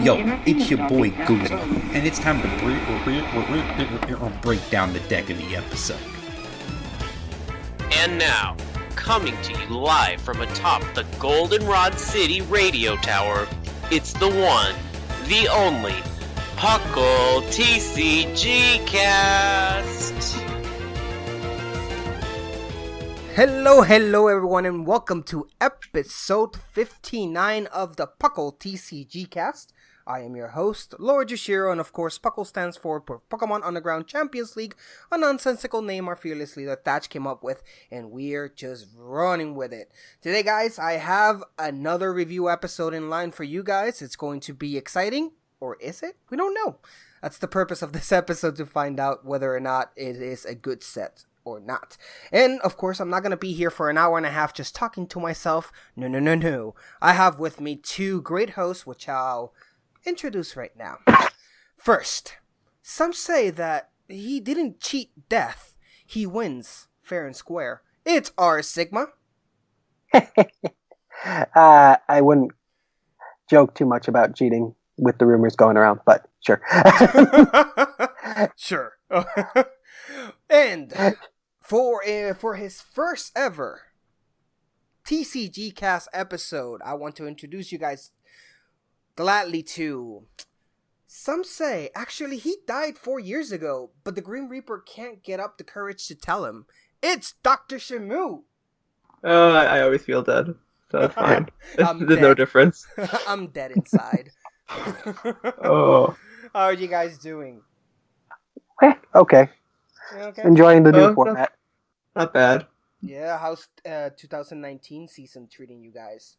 Yo, it's your boy Guzma, and it's time to break down the deck of the episode. And now, coming to you live from atop the Goldenrod City radio tower, it's the one, the only, P.U.C.L TCGcast! Hello everyone, and welcome to episode 59 of the P.U.C.L TCGcast. I am your host, Lord Yoshiro, and of course, P.U.C.L stands for Pokemon Underground Champions League, a nonsensical name our fearless leader Thatch came up with, and we're just running with it. Today, guys, I have another review episode in line for you guys. It's going to be exciting, or is it? We don't know. That's the purpose of this episode, to find out whether or not it is a good set or not. And of course, I'm not going to be here for an hour and a half just talking to myself. No. I have with me two great hosts, which I'll introduce right now. First, some say that he didn't cheat death. He wins fair and square. It's R Sigma. I wouldn't joke too much about cheating with the rumors going around, but sure. Sure. And for his first ever TCGcast episode, I want to introduce you guys gladly to, some say, actually he died 4 years ago, but the Green Reaper can't get up the courage to tell him. It's Dr. Shamu! I always feel dead, so it's fine. There's no difference. I'm dead inside. Oh. How are you guys doing? Okay. Okay. Enjoying the new format. Not bad. Yeah, how's 2019 season treating you guys?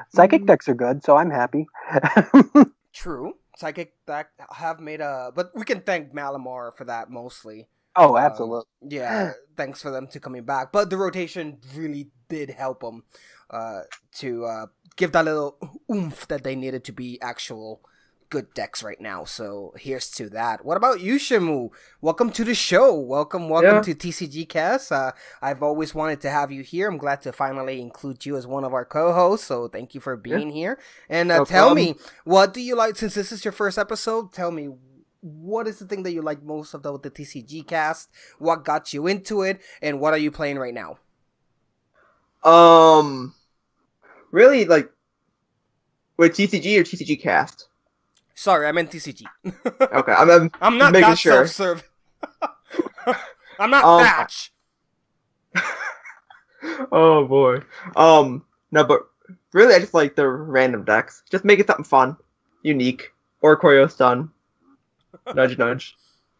Psychic decks are good, so I'm happy. True. Psychic deck have made but we can thank Malamar for that mostly. Oh, absolutely. Yeah, thanks for them to coming back. But the rotation really did help them to give that little oomph that they needed to be actual good decks right now. So here's to that. What about you, Shamu? Welcome to the show. Welcome to TCGcast. I've always wanted to have you here. I'm glad to finally include you as one of our co-hosts. So thank you for being here. And tell me, what do you like, since this is your first episode? Tell me, what is the thing that you like most of the TCGcast? What got you into it? And what are you playing right now? Really, like, with TCG or TCGcast? Sorry, I meant TCG. Okay, I'm not making that sure. self-serve. I'm not Thatch. Oh boy. No, but really, I just like the random decks. Just make it something fun, unique, or Choreo Stun. Nudge, nudge.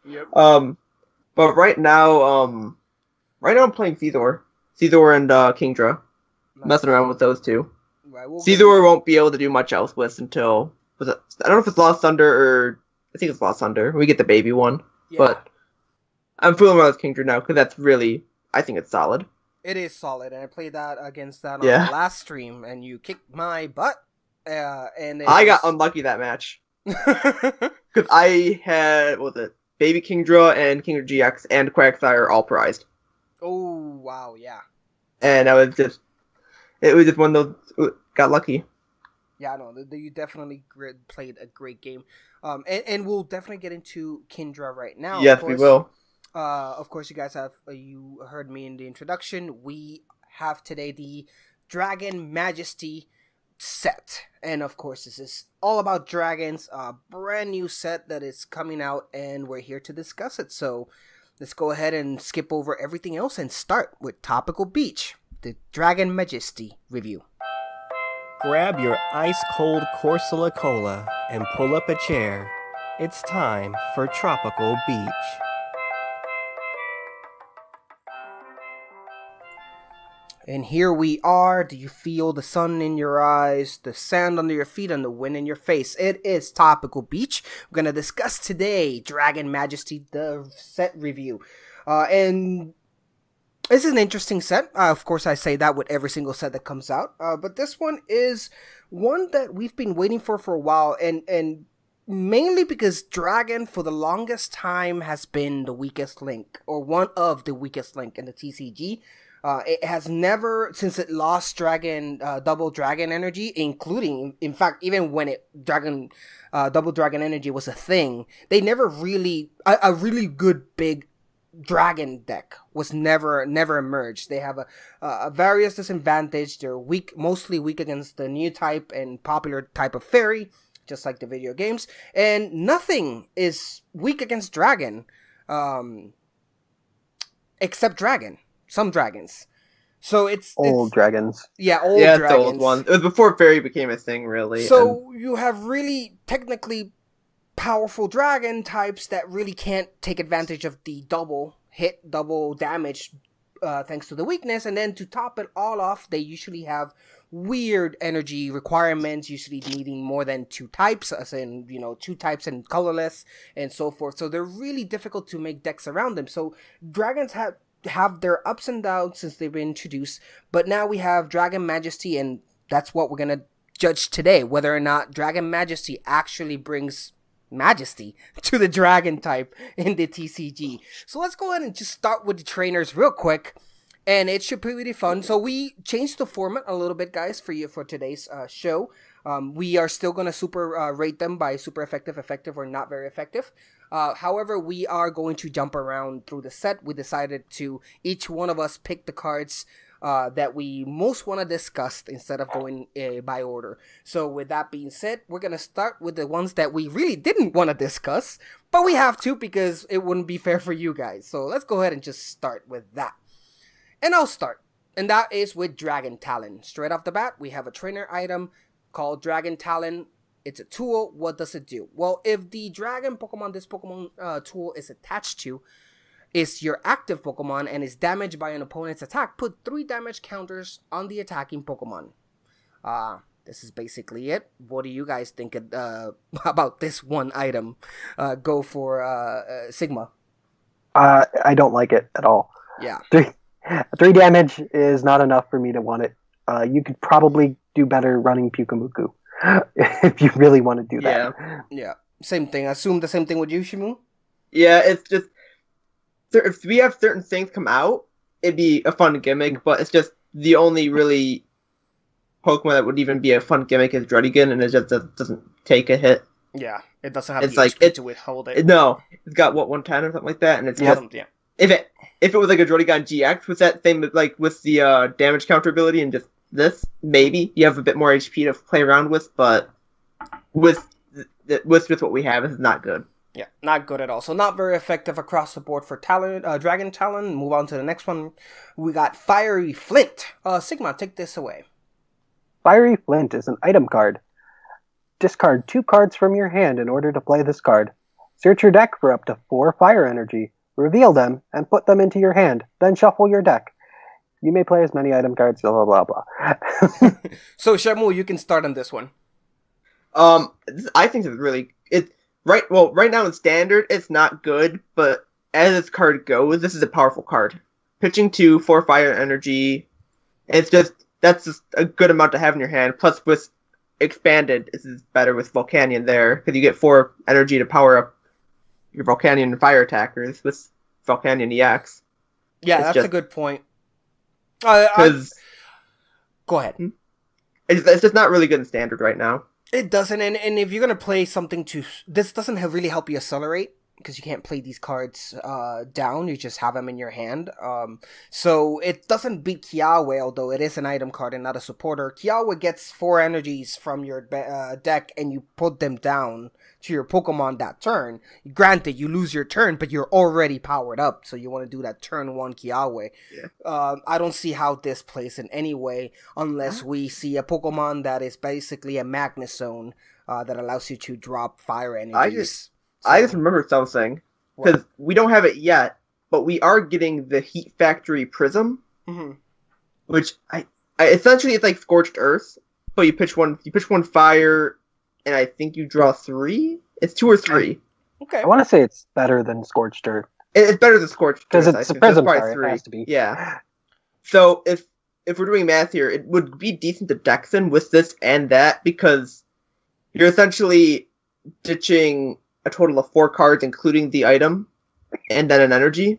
Yep. But right now I'm playing Caesar and Kingdra. Nice. Messing around with those two. Right, we'll Caesar won't be able to do much else with until, I don't know if it's Lost Thunder or I think it's Lost Thunder. We get the baby one, but I'm fooling around with Kingdra now because that's really, I think it's solid. It is solid, and I played that against that on the last stream, and you kicked my butt. And I got unlucky that match because I had baby Kingdra and Kingdra GX and Quagsire all prized. Oh wow, yeah. And it was just one of those got lucky. Yeah, no, you definitely played a great game. And we'll definitely get into Kingdra right now. Yes, we will. Of course, you guys you heard me in the introduction. We have today the Dragon Majesty set. And of course, this is all about dragons, a brand new set that is coming out, and we're here to discuss it. So let's go ahead and skip over everything else and start with Topical Beach, the Dragon Majesty review. Grab your ice-cold Corsola Cola and pull up a chair. It's time for Tropical Beach. And here we are. Do you feel the sun in your eyes, the sand under your feet, and the wind in your face? It is Topical Beach. We're going to discuss today Dragon Majesty, the set review. And this is an interesting set. Of course, I say that with every single set that comes out. But this one is one that we've been waiting for a while. And mainly because Dragon, for the longest time, has been the weakest link. Or one of the weakest link in the TCG. It has never, since it lost dragon, double dragon energy, including, in fact, even when double dragon energy was a thing, they never really, a really good big dragon deck was never emerged. They have a various disadvantage. They're mostly weak against the new type and popular type of fairy, just like the video games, and nothing is weak against dragon, except dragon. Some dragons. So it's dragons. Yeah, old yeah, dragons. the old one. It was before fairy became a thing, really. So you have really technically powerful dragon types that really can't take advantage of the double hit, double damage, thanks to the weakness. And then to top it all off, they usually have weird energy requirements, usually needing more than 2 types, as in, 2 types and colorless and so forth. So they're really difficult to make decks around them. So dragons have their ups and downs since they've been introduced, but now we have Dragon Majesty, and that's what we're gonna judge today, whether or not Dragon Majesty actually brings Majesty to the dragon type in the TCG. So let's go ahead and just start with the trainers real quick, and it should be really fun. So we changed the format a little bit, guys, for today's show. We are still going to super rate them by super effective, or not very effective. However, we are going to jump around through the set. We decided to each one of us pick the cards that we most want to discuss instead of going by order. So with that being said, we're going to start with the ones that we really didn't want to discuss, but we have to because it wouldn't be fair for you guys. So let's go ahead and just start with that. And I'll start. And that is with Dragon Talon. Straight off the bat, we have a trainer item called Dragon Talon. It's a tool. What does it do? Well, if the dragon Pokemon this Pokemon tool is attached to is your active Pokemon and is damaged by an opponent's attack, put 3 damage counters on the attacking Pokemon. This is basically it. What do you guys think about this one item? Go for Sigma. I don't like it at all. Yeah. 3 damage is not enough for me to want it. You could probably do better running Pyukumuku if you really want to do that. Yeah. Same thing. I assume the same thing with you, Shimu? Yeah, it's just if we have certain things come out, it'd be a fun gimmick, but it's just the only really Pokemon that would even be a fun gimmick is Druddigon, and it just doesn't take a hit. Yeah, it doesn't have it's the like HP to withhold it. No, it's got 110 or something like that, and it's just if it was like a Druddigon GX with that same like with the damage counter ability and just this, maybe you have a bit more HP to play around with, but with just what we have, it's not good. Yeah, not good at all. So not very effective across the board for Dragon Talon. Move on to the next one. We got Fiery Flint. Sigma, take this away. Fiery Flint is an item card. Discard 2 cards from your hand in order to play this card. Search your deck for up to 4 fire energy. Reveal them and put them into your hand. Then shuffle your deck. You may play as many item cards, blah, blah, blah. So, Shamu, you can start on this one. I think it's really... Right now in Standard, it's not good, but as this card goes, this is a powerful card. Pitching 2, 4 fire energy, that's just a good amount to have in your hand. Plus, with Expanded, this is better with Volcanion there, because you get 4 energy to power up your Volcanion and fire attackers with Volcanion EX. Yeah, that's a good point. Go ahead. It's just not really good in Standard right now. It doesn't, and if you're going to play something this doesn't really help you accelerate, because you can't play these cards down, you just have them in your hand. So it doesn't beat Kiawe, although it is an item card and not a supporter. Kiawe gets 4 energies from your deck, and you put them down to your Pokemon that turn. Granted, you lose your turn, but you're already powered up, so you want to do that turn 1 Kiawe. Yeah. I don't see how this plays in any way, unless we see a Pokemon that is basically a Magnet Zone that allows you to drop fire energies. I just remembered something, because we don't have it yet, but we are getting the Heat Factory Prism, which I essentially it's like Scorched Earth, but you pitch one fire, and I think you draw 3. It's 2 or 3. Okay. I want to say it's better than Scorched Earth. It's better than Scorched Earth because it's a prism card. 3. It has to be. Yeah. So if we're doing math here, it would be decent to Dexin with this and that, because you're essentially ditching a total of 4 cards, including the item, and then an energy.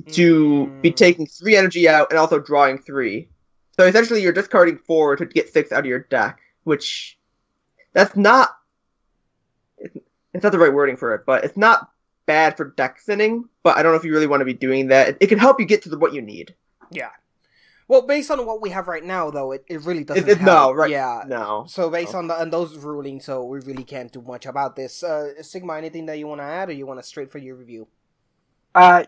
to be taking 3 energy out and also drawing 3. So essentially you're discarding 4 to get 6 out of your deck, which that's not it's not the right wording for it, but it's not bad for deck thinning, but I don't know if you really want to be doing that. It can help you get to what you need. Yeah. Well, based on what we have right now, though, it really doesn't help. No, right. Yeah. No. So based on those rulings, so we really can't do much about this. Sigma, anything that you want to add, or you want to straight for your review? I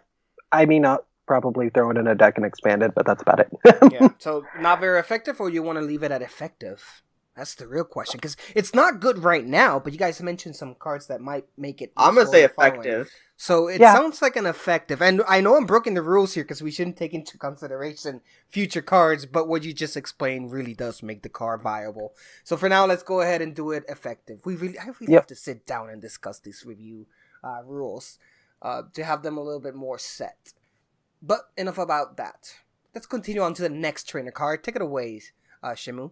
mean, I'll probably throw it in a deck and expand it, but that's about it. Yeah. So not very effective, or you want to leave it at effective? That's the real question, because it's not good right now, but you guys mentioned some cards that might make it... I'm going to say effective. So it sounds like an effective, and I know I'm breaking the rules here, because we shouldn't take into consideration future cards, but what you just explained really does make the card viable. So for now, let's go ahead and do it effective. I really have to sit down and discuss these review rules to have them a little bit more set. But enough about that. Let's continue on to the next trainer card. Take it away, Shimu.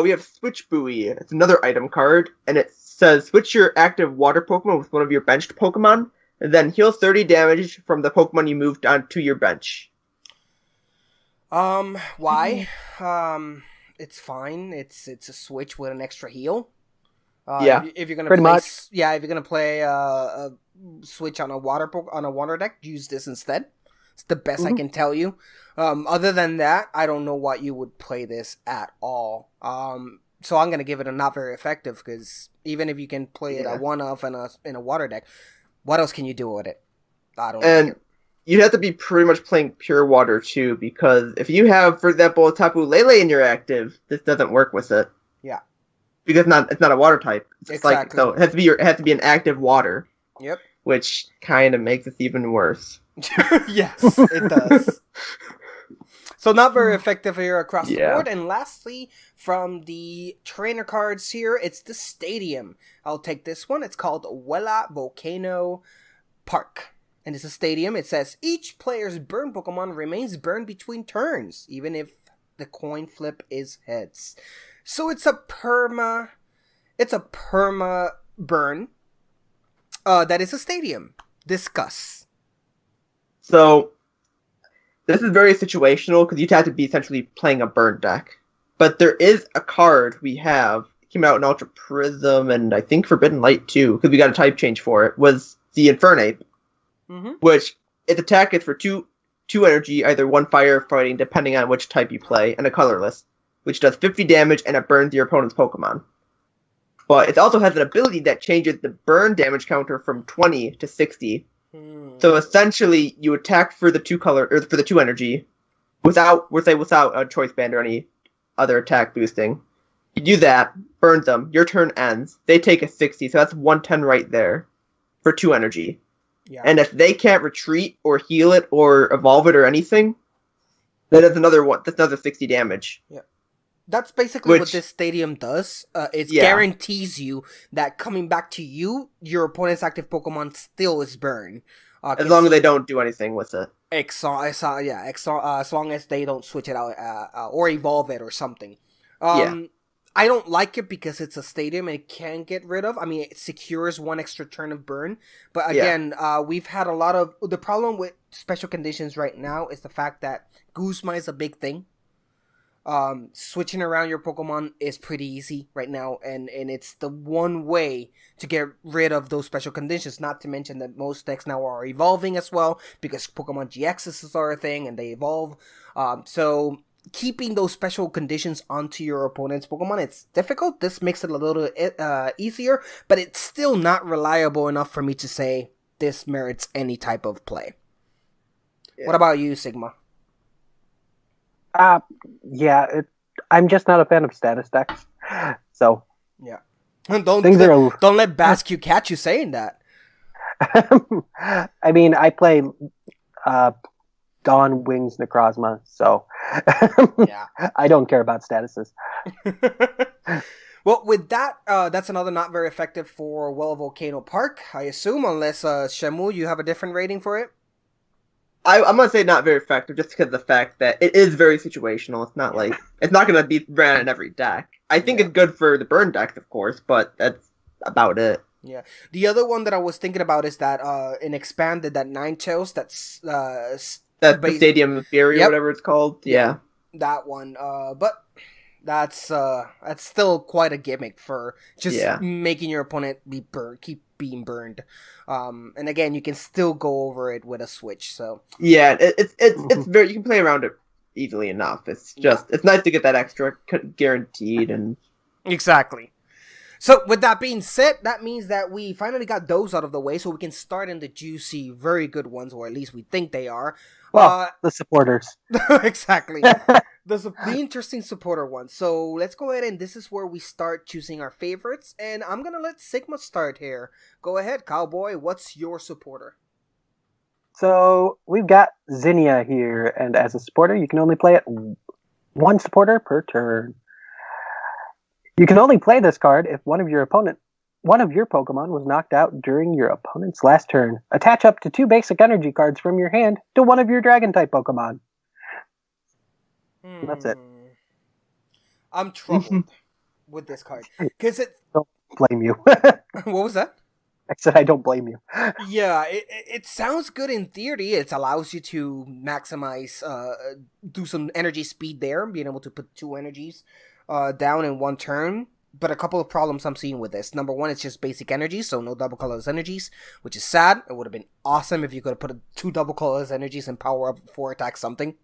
We have Switch Buoy. It's another item card, and it says switch your active water Pokemon with one of your benched Pokemon, and then heal 30 damage from the Pokemon you moved onto your bench. Why? It's fine. It's a switch with an extra heal. If you're gonna pretty play, much. if you're gonna play a switch on a water deck, use this instead. It's the best I can tell you. Other than that, I don't know what you would play this at all. So I'm gonna give it a not very effective, because even if you can play it at one-off in a water deck, what else can you do with it? I don't. And like it. you'd have to be pretty much playing pure water too, because if you have, for example, Tapu Lele in your active, this doesn't work with it. Yeah. Because it's not a water type. It's Exactly. so it has to be an active water. Yep. Which kind of makes it even worse. Yes, it does. So not very effective here across the board. And lastly, from the trainer cards here, it's the stadium. I'll take this one. It's called Wella Volcano Park. And it's a stadium. It says each player's burn Pokemon remains burned between turns, even if the coin flip is heads. So it's a perma burn. That is a stadium. Discuss. So, this is very situational, because you'd have to be essentially playing a burn deck. But there is a card we have, came out in Ultra Prism, and I think Forbidden Light too, because we got a type change for it, was the Infernape. Which, its attack is for 2 energy, either 1 fire or fighting, depending on which type you play, and a colorless, which does 50 damage, and it burns your opponent's Pokemon. But it also has an ability that changes the burn damage counter from 20 to 60. So essentially, you attack for the 2 energy, without a choice band or any other attack boosting. You do that, burns them. Your turn ends. They take a 60, so that's 110 right there for 2 energy. Yeah. And if they can't retreat or heal it or evolve it or anything, then that's another 60 damage. Yeah. That's basically what this stadium does. It guarantees you that coming back to you, your opponent's active Pokemon still is burned. As long as they don't do anything with it. As long as they don't switch it out or evolve it or something. I don't like it because it's a stadium and it can get rid of. I mean, it secures 1 extra turn of burn. But again, we've had a lot of... The problem with special conditions right now is the fact that Guzma is a big thing. Switching around your Pokemon is pretty easy right now, and it's the one way to get rid of those special conditions, not to mention that most decks now are evolving as well, because Pokemon GXs are a thing, and they evolve, so keeping those special conditions onto your opponent's Pokemon, it's difficult. This makes it a little easier, but it's still not reliable enough for me to say this merits any type of play. What about you, Sigma? I'm just not a fan of status decks. So don't let Basque catch you saying that. I mean, I play Dawn Wings Necrozma, so I don't care about statuses. Well, with that, that's another not very effective for Well Volcano Park, I assume, unless Shamu, you have a different rating for it. I'm gonna say not very effective, just because of the fact that it is very situational. It's not like it's not gonna be ran in every deck. I think it's good for the burn decks, of course, but that's about it. Yeah. The other one that I was thinking about is that in Expanded, that Ninetales, that's That's the Stadium of Fury or whatever it's called. Yeah. That one. But that's still quite a gimmick for just making your opponent keep being burned. And again, you can still go over it with a switch. So yeah, it's very, you can play around it easily enough. It's just it's nice to get that extra guaranteed and exactly. So with that being said, that means that we finally got those out of the way, so we can start in the juicy, very good ones, or at least we think they are. Well, the supporters. Exactly. The interesting supporter ones. So let's go ahead, and this is where we start choosing our favorites. And I'm going to let Sigma start here. Go ahead, Cowboy. What's your supporter? So we've got Zinnia here, and as a supporter, you can only play it one supporter per turn. You can only play this card if one of your Pokemon was knocked out during your opponent's last turn. Attach up to 2 basic energy cards from your hand to one of your Dragon-type Pokemon. That's it. I'm troubled with this card. Because it... Don't blame you. What was that? I said I don't blame you. Yeah, it sounds good in theory. It allows you to maximize, do some energy speed there, being able to put 2 energies down in one turn. But a couple of problems I'm seeing with this. Number one, it's just basic energy, so no double colorless energies, which is sad. It would have been awesome if you could have put 2 double colorless energies and power up 4 attack something,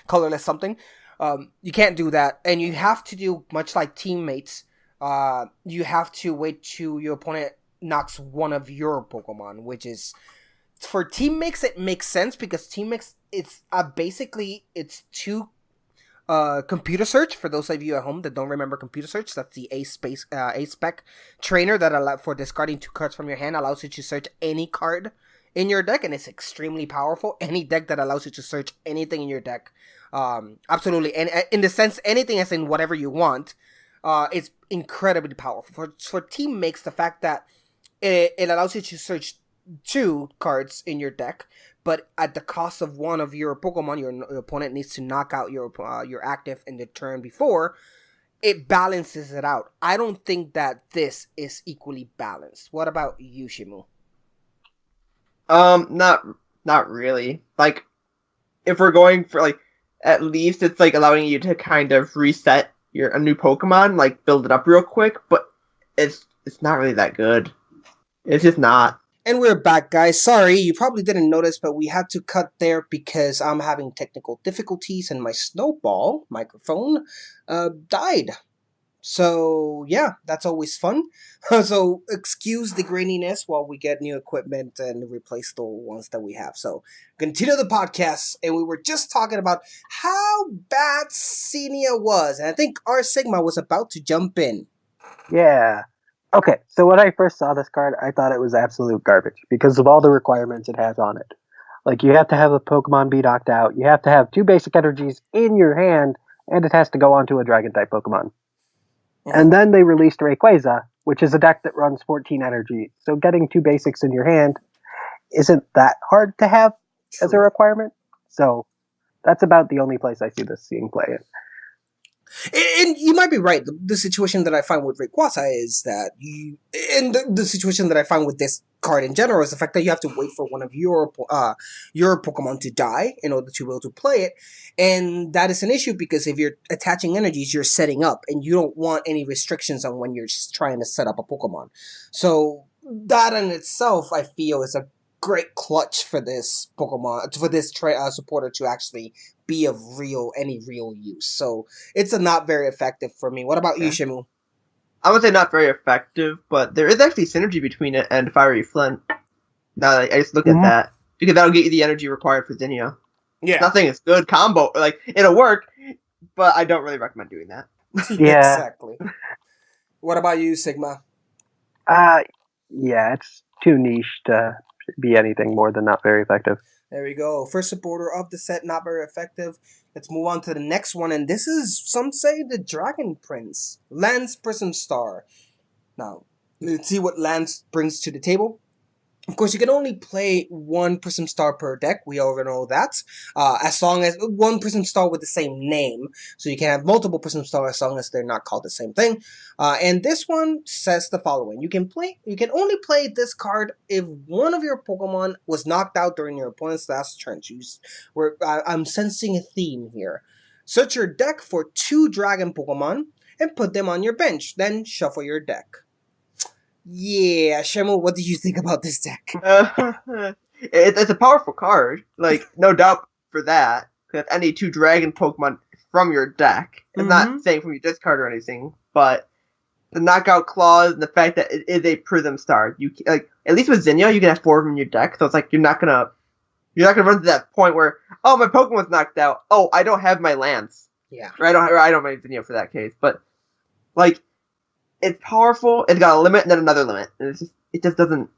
colorless something. You can't do that, and you have to do, much like teammates, you have to wait till your opponent knocks one of your Pokemon, which is, for teammates, it makes sense, because teammates, it's basically, it's 2 computer search. For those of you at home that don't remember computer search, that's the A-Spec trainer that for discarding 2 cards from your hand allows you to search any card in your deck, and it's extremely powerful. Any deck that allows you to search anything in your deck, absolutely, and in the sense, anything as in whatever you want, it's incredibly powerful. For teammates, the fact that it allows you to search 2 cards in your deck, but at the cost of one of your Pokemon, your opponent needs to knock out your active in the turn before, it balances it out. I don't think that this is equally balanced. What about you, Shimu? Not really. Like, if we're going for, like, at least it's, like, allowing you to kind of reset a new Pokemon, like, build it up real quick, but it's not really that good. It's just not. And we're back, guys. Sorry, you probably didn't notice, but we had to cut there because I'm having technical difficulties and my Snowball microphone died. So, yeah, that's always fun. So, excuse the graininess while we get new equipment and replace the ones that we have. So, continue the podcast, and we were just talking about how bad Xenia was. And I think our Sigma was about to jump in. Yeah. Okay, so when I first saw this card, I thought it was absolute garbage because of all the requirements it has on it. Like, you have to have a Pokemon be knocked out, you have to have 2 basic energies in your hand, and it has to go onto a Dragon-type Pokemon. And then they released Rayquaza, which is a deck that runs 14 energy. So getting 2 basics in your hand isn't that hard to have as a requirement. So that's about the only place I see this being played. And you might be right. The situation that I find with Rayquaza is that the situation that I find with this card in general is the fact that you have to wait for one of your Pokemon to die in order to be able to play it. And that is an issue because if you're attaching energies, you're setting up, and you don't want any restrictions on when you're trying to set up a Pokemon. So that in itself, I feel, is a great clutch for this Pokemon, for this supporter to actually be of any real use. So it's not very effective for me. What about you, Shimu? I would say not very effective, but there is actually synergy between it and Fiery Flint. Now that I just look at that, because that'll get you the energy required for Zinnia. Yeah, nothing is good combo. Like, it'll work, but I don't really recommend doing that. Yeah, exactly. What about you, Sigma? Yeah, it's too niche to be anything more than not very effective. There we go. First supporter of the set, not very effective. Let's move on to the next one, and this is, some say, the Dragon Prince, Lance Prism Star. Now, let's see what Lance brings to the table. Of course, you can only play one Prism Star per deck. We already know that. As long as one Prism Star with the same name. So you can have multiple Prism Star as long as they're not called the same thing. And this one says the following. You can only play this card if one of your Pokemon was knocked out during your opponent's last turn. I'm sensing a theme here. Search your deck for 2 Dragon Pokemon and put them on your bench. Then shuffle your deck. Yeah, Shemu, what do you think about this deck? It's a powerful card, like no doubt for that. Because any 2 Dragon Pokemon from your deck, I'm not saying from your discard or anything, but the knockout clause and the fact that it is a Prism Star, you like at least with Zinnia, you can have 4 of them in your deck, so it's like you're not gonna run to that point where my Pokemon's knocked out. Oh, I don't have my Lance. Yeah, or I don't have Zinnia for that case, but like. It's powerful. It's got a limit and then another limit. And it just doesn't.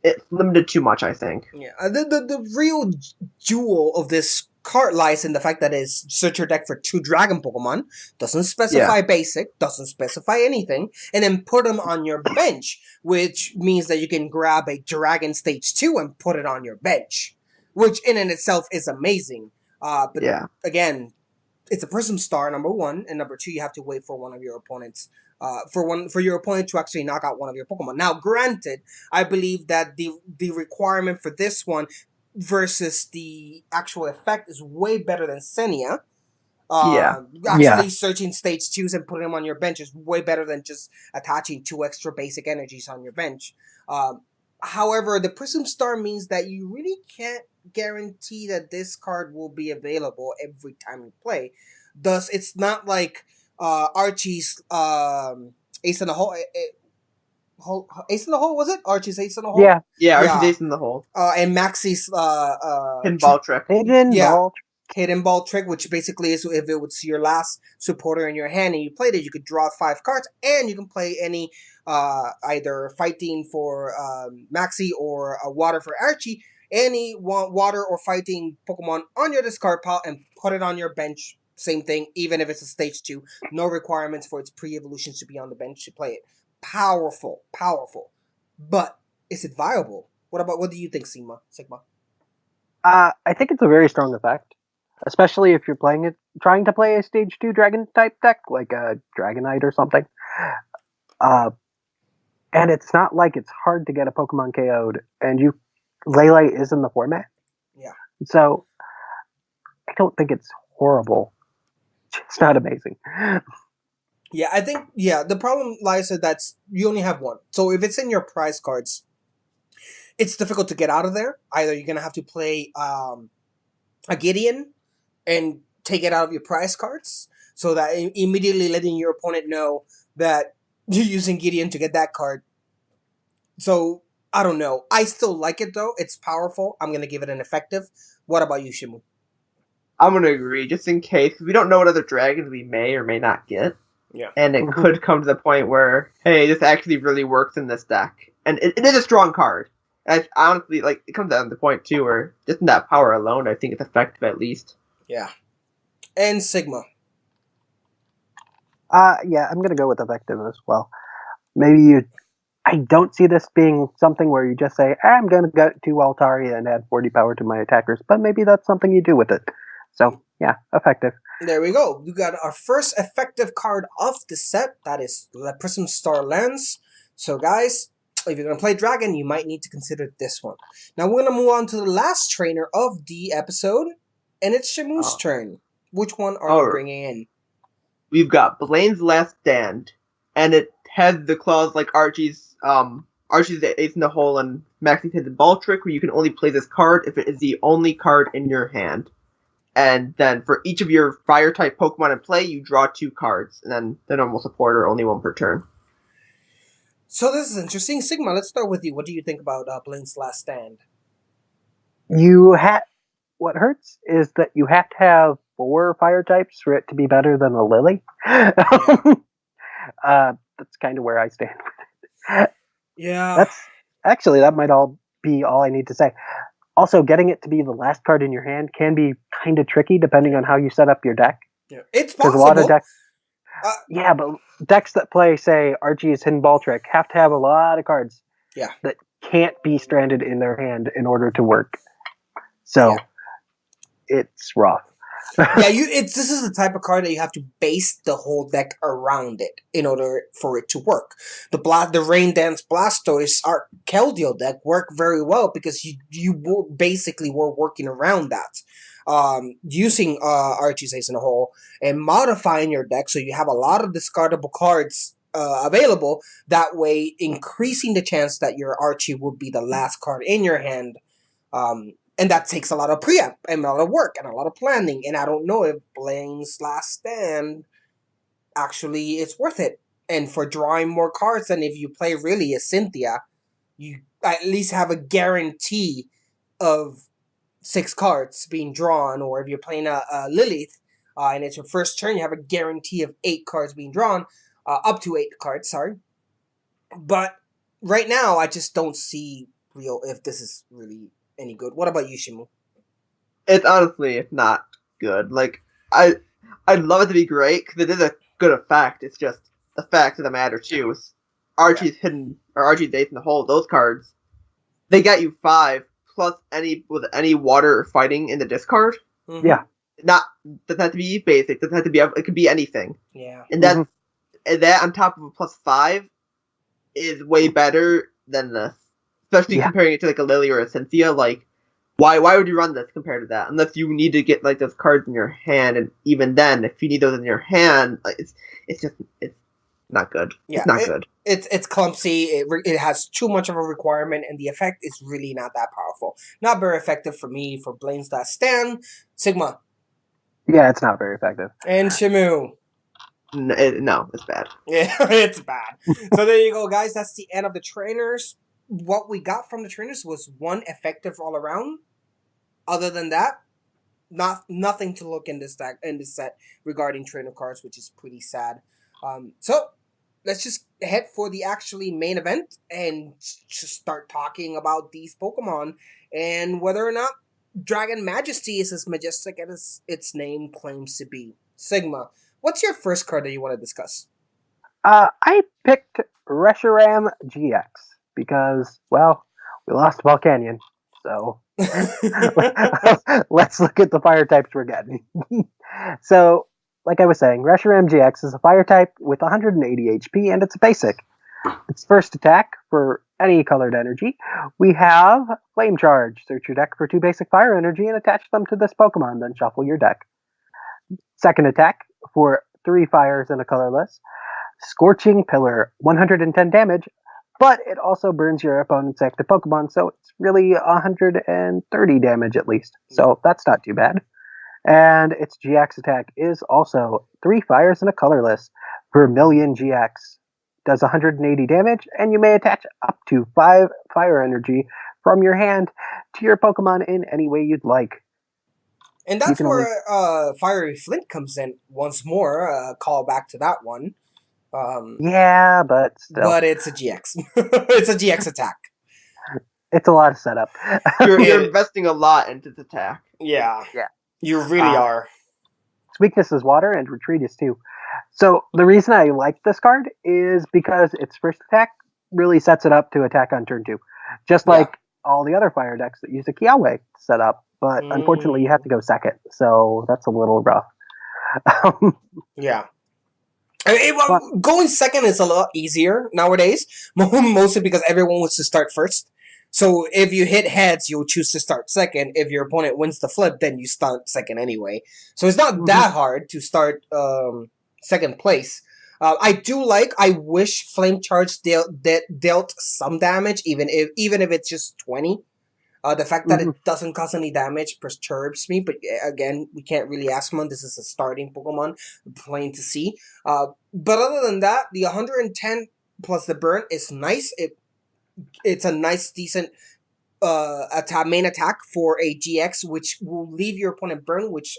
It's limited too much, I think. Yeah. The real jewel of this card lies in the fact that it's search your deck for 2 Dragon Pokemon. Doesn't specify basic. Doesn't specify anything. And then put them on your bench, which means that you can grab a Dragon Stage 2 and put it on your bench, which in and itself is amazing. But again, it's a Prism Star, number 1, and number 2, you have to wait for one of your opponents. For your opponent to actually knock out one of your Pokemon. Now, granted, I believe that the requirement for this one versus the actual effect is way better than Senia. Actually searching stage 2s and putting them on your bench is way better than just attaching 2 extra basic energies on your bench. However, the Prism Star means that you really can't guarantee that this card will be available every time you play. Thus, it's not like Archie's Ace in the Hole. Ace in the Hole, was it? Archie's Ace in the Hole? Yeah, Archie's Ace in the Hole. And Maxie's Hidden Ball Trick. Hidden Ball Trick, which basically is if it was your last supporter in your hand and you played it, you could draw 5 cards, and you can play any either fighting for Maxie or water for Archie, any water or fighting Pokemon on your discard pile and put it on your bench. Same thing, even if it's a stage 2. No requirements for its pre-evolutions to be on the bench to play it. Powerful. But is it viable? What do you think, Sigma? I think it's a very strong effect. Especially if you're trying to play a stage 2 dragon type deck, like a Dragonite or something. And it's not like it's hard to get a Pokemon KO'd, and Lele is in the format. Yeah. So I don't think it's horrible. It's not amazing. Yeah, I think, the problem lies in that you only have 1. So if it's in your prize cards, it's difficult to get out of there. Either you're going to have to play a Gideon and take it out of your prize cards, so that immediately letting your opponent know that you're using Gideon to get that card. So, I don't know. I still like it, though. It's powerful. I'm going to give it an effective. What about you, Shimu? I'm going to agree, just in case. We don't know what other dragons we may or may not get. Yeah. And it could come to the point where, hey, this actually really works in this deck. And it is a strong card. And I honestly, it comes down to the point, too, where just in that power alone, I think it's effective at least. Yeah. And Sigma. I'm going to go with effective as well. I don't see this being something where you just say, I'm going to go to Altaria and add 40 power to my attackers, but maybe that's something you do with it. So, yeah, effective. There we go. We got our first effective card of the set. That is the Prism Star Lens. So, guys, if you're going to play Dragon, you might need to consider this one. Now, we're going to move on to the last trainer of the episode, and it's Shamu's turn. Which one are we bringing in? We've got Blaine's Last Stand, and it has the clause like Archie's Ace in the Hole and Maxie's Hidden Ball Trick, where you can only play this card if it is the only card in your hand. And then for each of your Fire-type Pokemon in play, you draw 2 cards, and then the normal supporter, only 1 per turn. So this is interesting. Sigma, let's start with you. What do you think about Blaine's Last Stand? What hurts is that you have to have 4 fire types for it to be better than a Lily. That's kind of where I stand with it. Yeah. That might be all I need to say. Also, getting it to be the last card in your hand can be kind of tricky depending on how you set up your deck. Yeah. It's possible. A lot of decks, but decks that play, say, Archie's Hidden Ball Trick have to have a lot of cards that can't be stranded in their hand in order to work. So it's rough. Yeah, this is the type of card that you have to base the whole deck around it in order for it to work. The Rain Dance Blastoise Keldeo deck worked very well because you basically were working around that. Using Archie's Ace in a Hole and modifying your deck so you have a lot of discardable cards available, that way increasing the chance that your Archie would be the last card in your hand. And that takes a lot of pre-op and a lot of work and a lot of planning. And I don't know if Blaine's Last Stand actually is worth it. And for drawing more cards than if you play really a Cynthia, you at least have a guarantee of 6 cards being drawn. Or if you're playing a Lilith and it's your first turn, you have a guarantee of 8 cards being drawn. Up to 8 cards, sorry. But right now, I just don't see if this is really any good. What about you, Shimu? It's not good. Like, I'd love it to be great because it is a good effect. It's just the fact of the matter too is Archie's Hidden or Archie's Ace in the Hole. Those cards, they got you 5 plus any water or fighting in the discard. Mm-hmm. Yeah, doesn't have to be basic. Doesn't have to be. It could be anything. Yeah, and that on top of a +5 is way better than this. Especially comparing it to like a Lily or a Cynthia, like why would you run this compared to that? Unless you need to get like those cards in your hand, and even then, if you need those in your hand, like, it's not good. Yeah, it's not good. It's clumsy. It has too much of a requirement, and the effect is really not that powerful. Not very effective for me. For Blaine's Last Stand, Sigma. Yeah, it's not very effective. And Shimu. No, it's bad. Yeah, it's bad. So there you go, guys. That's the end of the trainers. What we got from the trainers was 1 effective all around. Other than that, nothing to look in this set regarding trainer cards, which is pretty sad. So let's just head for the actually main event and just start talking about these Pokemon and whether or not Dragon Majesty is as majestic as its name claims to be. Sigma, what's your first card that you want to discuss? I picked Reshiram GX because, well, we lost Volcanion, so let's look at the fire types we're getting. So, like I was saying, Reshiram GX is a fire type with 180 HP, and it's a basic. Its first attack for any colored energy, we have Flame Charge. Search your deck for 2 basic fire energy and attach them to this Pokemon, then shuffle your deck. Second attack for 3 fires and a colorless, Scorching Pillar, 110 damage, but it also burns your opponent's active Pokemon, so it's really 130 damage at least. So that's not too bad. And its GX attack is also 3 fires and a colorless. Vermilion GX does 180 damage, and you may attach up to 5 fire energy from your hand to your Pokemon in any way you'd like. And that's where Fiery Flint comes in once more. Call back to that one. Yeah, but still. But it's a GX. It's a GX attack. It's a lot of setup. You're investing a lot into this attack. Yeah. Yeah. You really are. Its weakness is water, and retreat is 2. So the reason I like this card is because its first attack really sets it up to attack on turn 2. Just like all the other fire decks that use a Kiawe set up. But unfortunately, you have to go second. So that's a little rough. Yeah. Going second is a lot easier nowadays, mostly because everyone wants to start first. So if you hit heads, you'll choose to start second. If your opponent wins the flip, then you start second anyway. So it's not that hard to start second place. I wish Flame Charge dealt some damage, even if it's just 20. The fact that it doesn't cause any damage perturbs me, but again, we can't really ask one. This is a starting Pokemon, plain to see. But other than that, the 110 plus the burn is nice. It's a nice, decent main attack for a GX, which will leave your opponent burn, which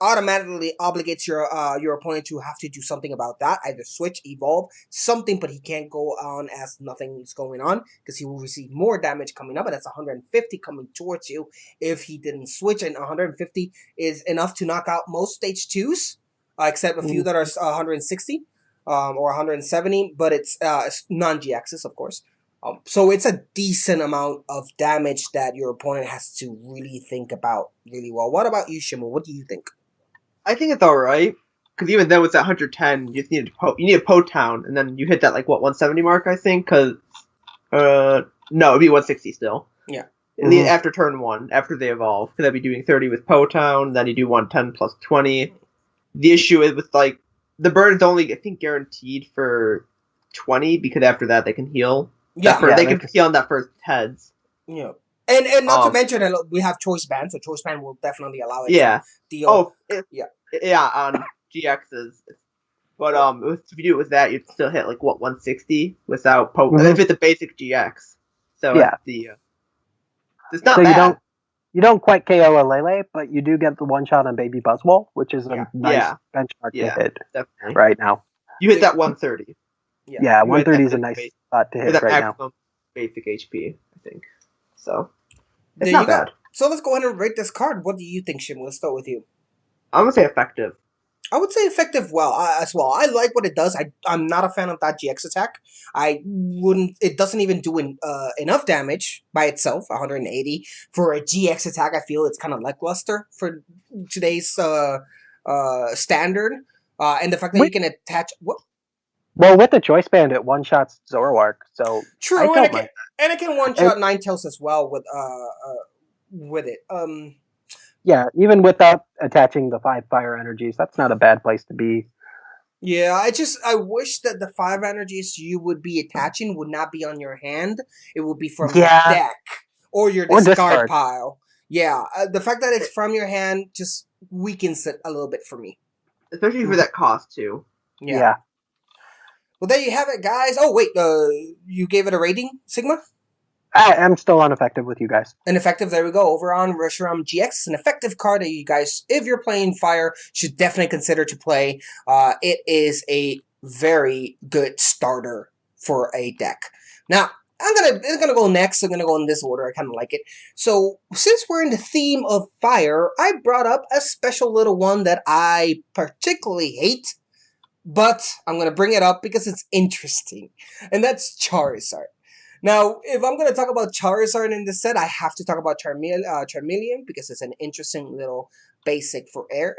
automatically obligates your opponent to have to do something about that, either switch, evolve, something, but he can't go on as nothing's going on, because he will receive more damage coming up, and that's 150 coming towards you if he didn't switch, and 150 is enough to knock out most stage 2s, except a few that are 160 or 170, but it's non-GXs, of course. So it's a decent amount of damage that your opponent has to really think about really well. What about you, Shimu? What do you think? I think it's all right because even though it's at 110, you just need you need a Poe Town, and then you hit that like what 170 mark, I think. Because no, it'd be 160 still. Yeah. After turn 1, after they evolve, because I'd be doing 30 with Poe Town, then you do 110 plus 20. The issue is with like the burn is only I think guaranteed for 20 because after that they can heal. Yeah, they can heal on that first heads. Yeah. And not to mention that we have choice band, so choice band will definitely allow it to deal. Yeah, on GXs. But if you do it with that, you'd still hit like what 160 without if it's a basic GX. So it's not bad. You don't quite KO a Lele, but you do get the one shot on Baby Buzzwole, which is a nice benchmark to hit right now. You hit that 130. Yeah, 130 is a nice spot to hit right now. Basic HP, I think. So it's not bad. So let's go ahead and rate this card. What do you think, Shim? Let's start with you. I'm gonna say effective. I would say effective as well. I like what it does. I'm not a fan of that GX attack. It doesn't even do enough damage by itself, 180. For a GX attack, I feel it's kind of lackluster for today's standard. And the fact that you can attach... What? Well, with the choice band, it one-shots Zoroark, so... True, and it can one-shot Ninetales as well with it. Yeah, even without attaching the 5 fire energies, that's not a bad place to be. Yeah, I wish that the 5 energies you would be attaching would not be on your hand. It would be from your deck or your discard pile. Yeah, the fact that it's from your hand just weakens it a little bit for me. Especially for that cost, too. Yeah. Well, there you have it, guys. Oh, wait, you gave it a rating, Sigma? I'm still ineffective with you guys. An effective, there we go. Over on Reshiram GX, it's an effective card that you guys, if you're playing Fire, should definitely consider to play. It is a very good starter for a deck. Now, I'm gonna go next. I'm gonna go in this order. I kind of like it. So, since we're in the theme of Fire, I brought up a special little one that I particularly hate, but I'm gonna bring it up because it's interesting, and that's Charizard. Now, if I'm going to talk about Charizard in this set, I have to talk about Charmeleon because it's an interesting little basic for air.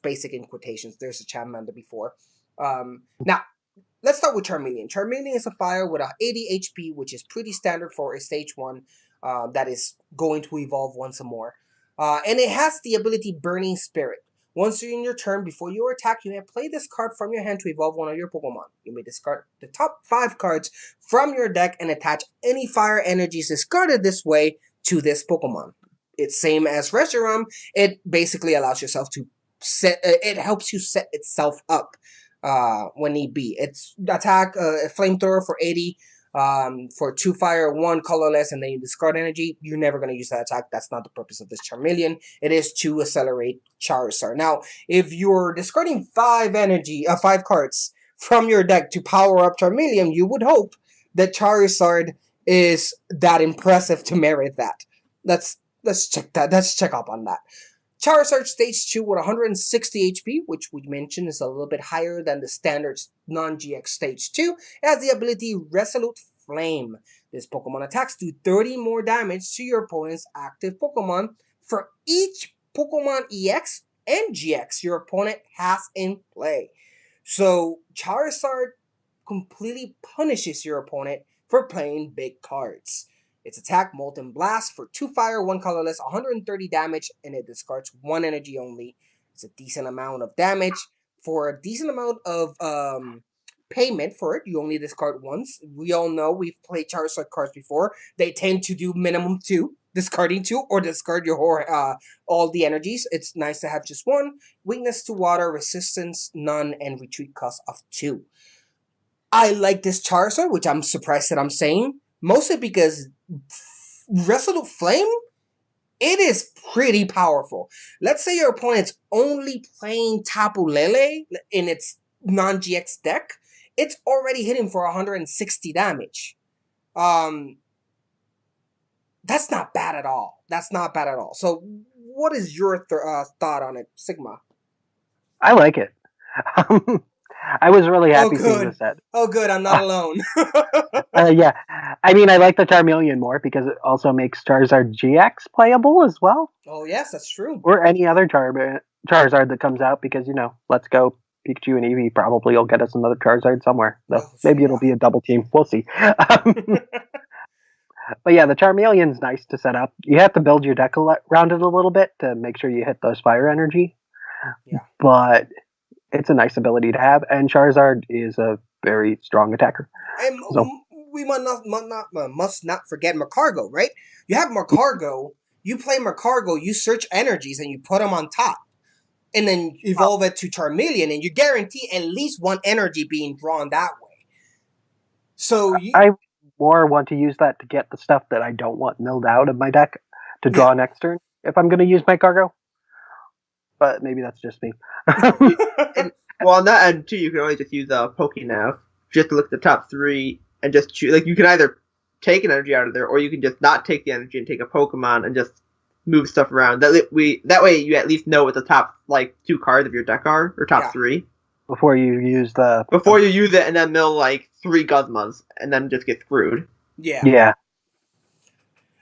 Basic in quotations. There's a Charmander before. Now, let's start with Charmeleon. Charmeleon is a fire with a 80 HP, which is pretty standard for a stage 1 that is going to evolve once more. And it has the ability Burning Spirit. Once you're in your turn, before you attack, you may play this card from your hand to evolve one of your Pokemon. You may discard the top 5 cards from your deck and attach any fire energies discarded this way to this Pokemon. It's same as Reshiram. It basically allows yourself to it helps you set itself up when need be. It's attack a flamethrower for 80. For 2 fire, 1 colorless, and then you discard energy, you're never going to use that attack. That's not the purpose of this Charmeleon. It is to accelerate Charizard. Now, if you're discarding 5 cards from your deck to power up Charmeleon, you would hope that Charizard is that impressive to merit that. Let's check that. Let's check up on that. Charizard Stage 2 with 160 HP, which we mentioned is a little bit higher than the standard non-GX Stage 2, it has the ability Resolute Flame. This Pokemon attacks do 30 more damage to your opponent's active Pokemon for each Pokemon EX and GX your opponent has in play. So Charizard completely punishes your opponent for playing big cards. Its attack, Molten Blast, for 2 fire, 1 colorless, 130 damage, and it discards 1 energy only. It's a decent amount of damage. For a decent amount of payment for it, you only discard once. We all know, we've played Charizard cards before. They tend to do minimum 2, discarding 2, or discard your all the energies. It's nice to have just 1. Weakness to water, resistance, none, and retreat cost of 2. I like this Charizard, which I'm surprised that I'm saying. Mostly because Resolute Flame, it is pretty powerful. Let's say your opponent's only playing Tapu Lele in its non-GX deck. It's already hitting for 160 damage. That's not bad at all. So what is your thought on it, Sigma? I like it. I was really happy seeing the set. Oh, good. I'm not alone. Yeah, I mean, I like the Charmeleon more because it also makes Charizard GX playable as well, Oh, yes, that's true. or any other Charizard that comes out. Because Let's Go Pikachu and Eevee probably will get us another Charizard somewhere. Though Oh, maybe it'll be a double team. We'll see. But yeah, the Charmeleon's nice to set up. You have to build your deck around it a little bit to make sure you hit those fire energy. Yeah. But it's a nice ability to have, and Charizard is a very strong attacker. And So- we must not forget Macargo, right? You have Macargo, you play Macargo, you search energies, and you put them on top. And then evolve it to Charmeleon, and you guarantee at least one energy being drawn that way. So I more want to use that to get the stuff that I don't want milled out of my deck to draw next turn if I'm going to use my cargo. But maybe that's just me. Well, on that end too, you can only just use Pokénav just to look at the top 3 and just choose. Like, you can either take an energy out of there, or you can just not take the energy and take a Pokemon and just move stuff around. That way you at least know what the top 2 cards of your deck are, or top 3. Before you use Before you use it and then mill 3 Guzmas and then just get screwed. yeah. Yeah.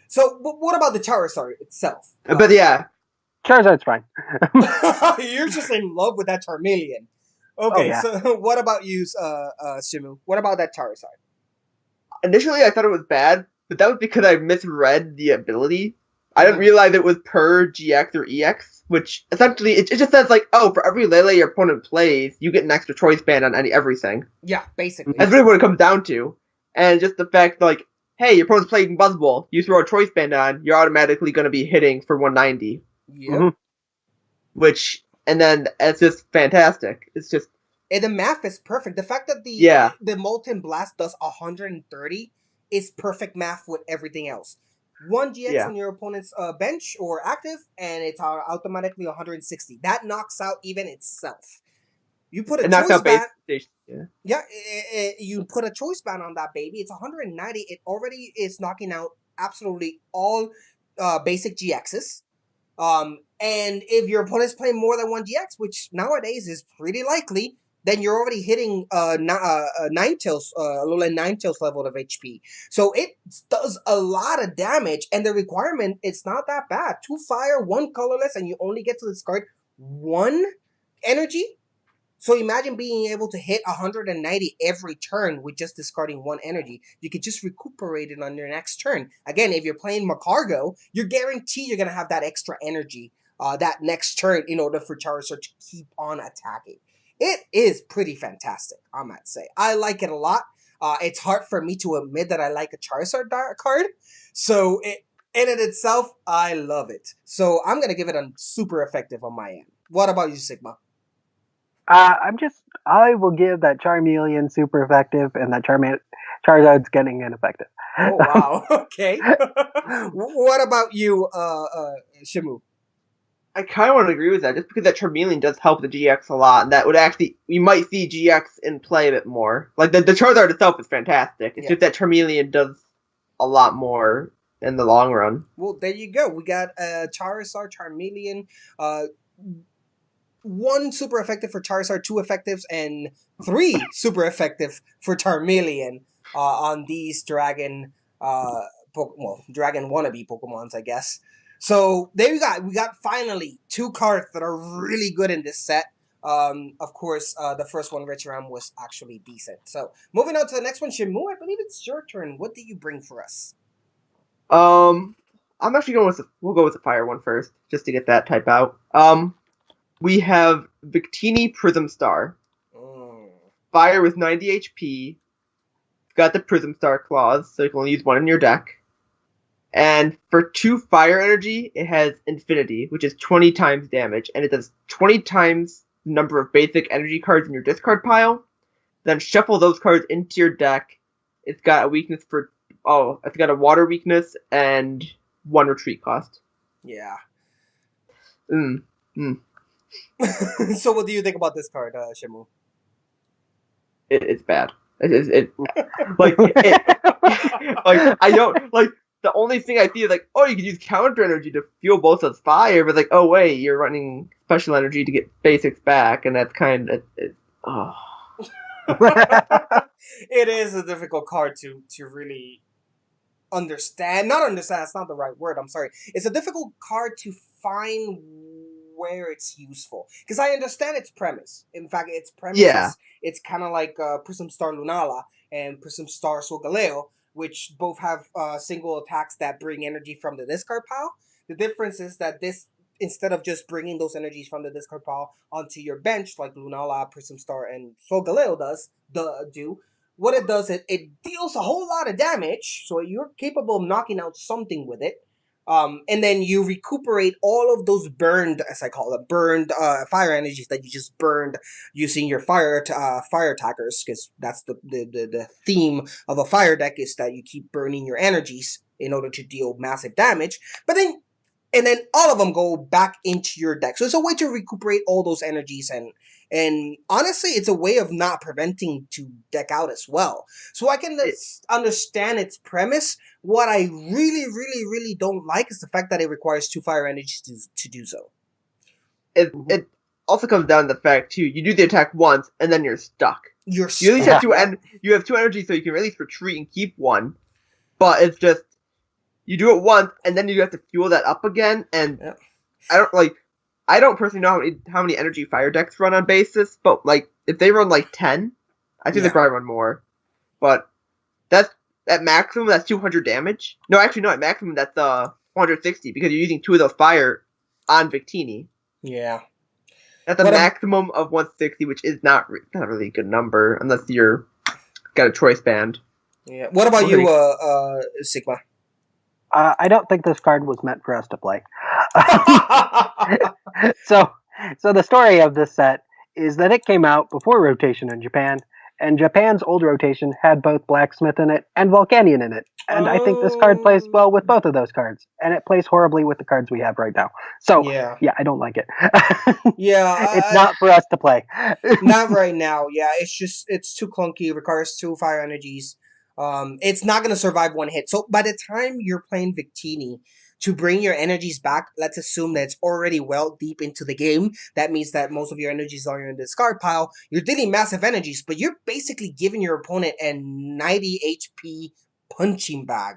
So what about the Charizard itself? But yeah, Charizard's fine. You're just in love with that Charmeleon. Okay, Oh, yeah. so what about you, Shimu? What about that Charizard? initially I thought it was bad, but that was because I misread the ability. I didn't realize it was per GX or EX, which essentially it just says for every Lele your opponent plays, you get an extra choice band on everything. Yeah, basically. That's really what it comes down to. And just the fact hey, your opponent's playing Buzzball, you throw a choice band on, you're automatically going to be hitting for 190. Yep. Mhm. And then it's just fantastic. It's just... And the math is perfect. The fact that the Molten Blast does 130 is perfect math with everything else. 1 GX on your opponent's bench or active, and it's automatically 160. That knocks out even itself. You put a choice band. You put a choice band on that baby. It's 190. It already is knocking out absolutely all basic GXs. And if your opponent's playing more than 1 GX, which nowadays is pretty likely, then you're already hitting Ninetales, a little Ninetales level of HP. So it does a lot of damage, and the requirement, it's not that bad. 2 fire, 1 colorless, and you only get to discard 1 energy. So imagine being able to hit 190 every turn with just discarding 1 energy. You could just recuperate it on your next turn. Again, if you're playing Macargo, you're guaranteed you're going to have that extra energy that next turn in order for Charizard to keep on attacking. It is pretty fantastic, I might say. I like it a lot. It's hard for me to admit that I like a Charizard card. So in it itself, I love it. So I'm going to give it a super effective on my end. What about you, Sigma? I will give that Charmeleon super effective, and that Charizard's getting ineffective. Oh, wow. Okay. What about you, Shimu? I kind of want to agree with that, just because that Charmeleon does help the GX a lot, and that would actually, we might see GX in play a bit more. The Charizard itself is fantastic. It's just that Charmeleon does a lot more in the long run. Well, there you go. We got Charizard, Charmeleon, 1 super effective for Charizard, 2 effectives, and 3 super effective for Charmeleon on these dragon wannabe Pokemons, I guess. So there we got finally 2 cards that are really good in this set. Of course, the first one, Reshiram, was actually decent. So moving on to the next one, Shimu, I believe it's your turn. What do you bring for us? I'm actually we'll go with the fire one first, just to get that type out. We have Victini Prism Star. Fire with 90 HP. Got the Prism Star clause, so you can only use 1 in your deck. And for 2 fire energy, it has Infinity, which is 20 times damage, and it does 20 times the number of basic energy cards in your discard pile. Then shuffle those cards into your deck. It's got a weakness it's got a water weakness and 1 retreat cost. Yeah. So what do you think about this card, Shimu? It's bad. I don't the only thing I see is you can use counter energy to fuel both of fire, but wait, you're running special energy to get basics back, and that's kind of It is a difficult card to really understand. Not understand, that's not the right word, I'm sorry. It's a difficult card to find where it's useful. Because I understand its premise. In fact, its premise Yeah. is it's kind of like Prism Star Lunala and Prism Star Solgaleo, which both have single attacks that bring energy from the discard pile. The difference is that this, instead of just bringing those energies from the discard pile onto your bench, like Lunala, Prism Star, and Solgaleo do, what it does is it deals a whole lot of damage, so you're capable of knocking out something with it. And then you recuperate all of those burned, as I call it, burned fire energies that you just burned using your fire attackers, because that's the theme of a fire deck, is that you keep burning your energies in order to deal massive damage. But then, and then all of them go back into your deck. So it's a way to recuperate all those energies, and honestly, it's a way of not preventing to deck out as well. So I can understand its premise. What I really don't like is the fact that it requires 2 fire energies to do so. It also comes down to the fact too, you do the attack once and then you're stuck. You at least have 2 you have 2 energies, so you can at least retreat and keep 1. But it's just you do it once and then you have to fuel that up again, and I don't personally know how many energy fire decks run on basis, but like if they run like 10, I think they probably run more. But that's at maximum, that's 200 damage. No, actually no, at maximum that's 460, because you're using 2 of those fire on Victini. Yeah. That's a maximum of 160, which is not a really good number unless you're got a choice band. Yeah. What about you, Sigma? I don't think this card was meant for us to play. So the story of this set is that it came out before rotation in Japan, and Japan's old rotation had both Blacksmith in it and Volcanion in it. And I think this card plays well with both of those cards, and it plays horribly with the cards we have right now. So, yeah I don't like it. It's not for us to play. Not right now, yeah. It's too clunky, it requires 2 fire energies. It's not going to survive 1 hit. So by the time you're playing Victini, to bring your energies back, let's assume that it's already well deep into the game. That means that most of your energies are in the discard pile. You're dealing massive energies, but you're basically giving your opponent a 90 HP punching bag.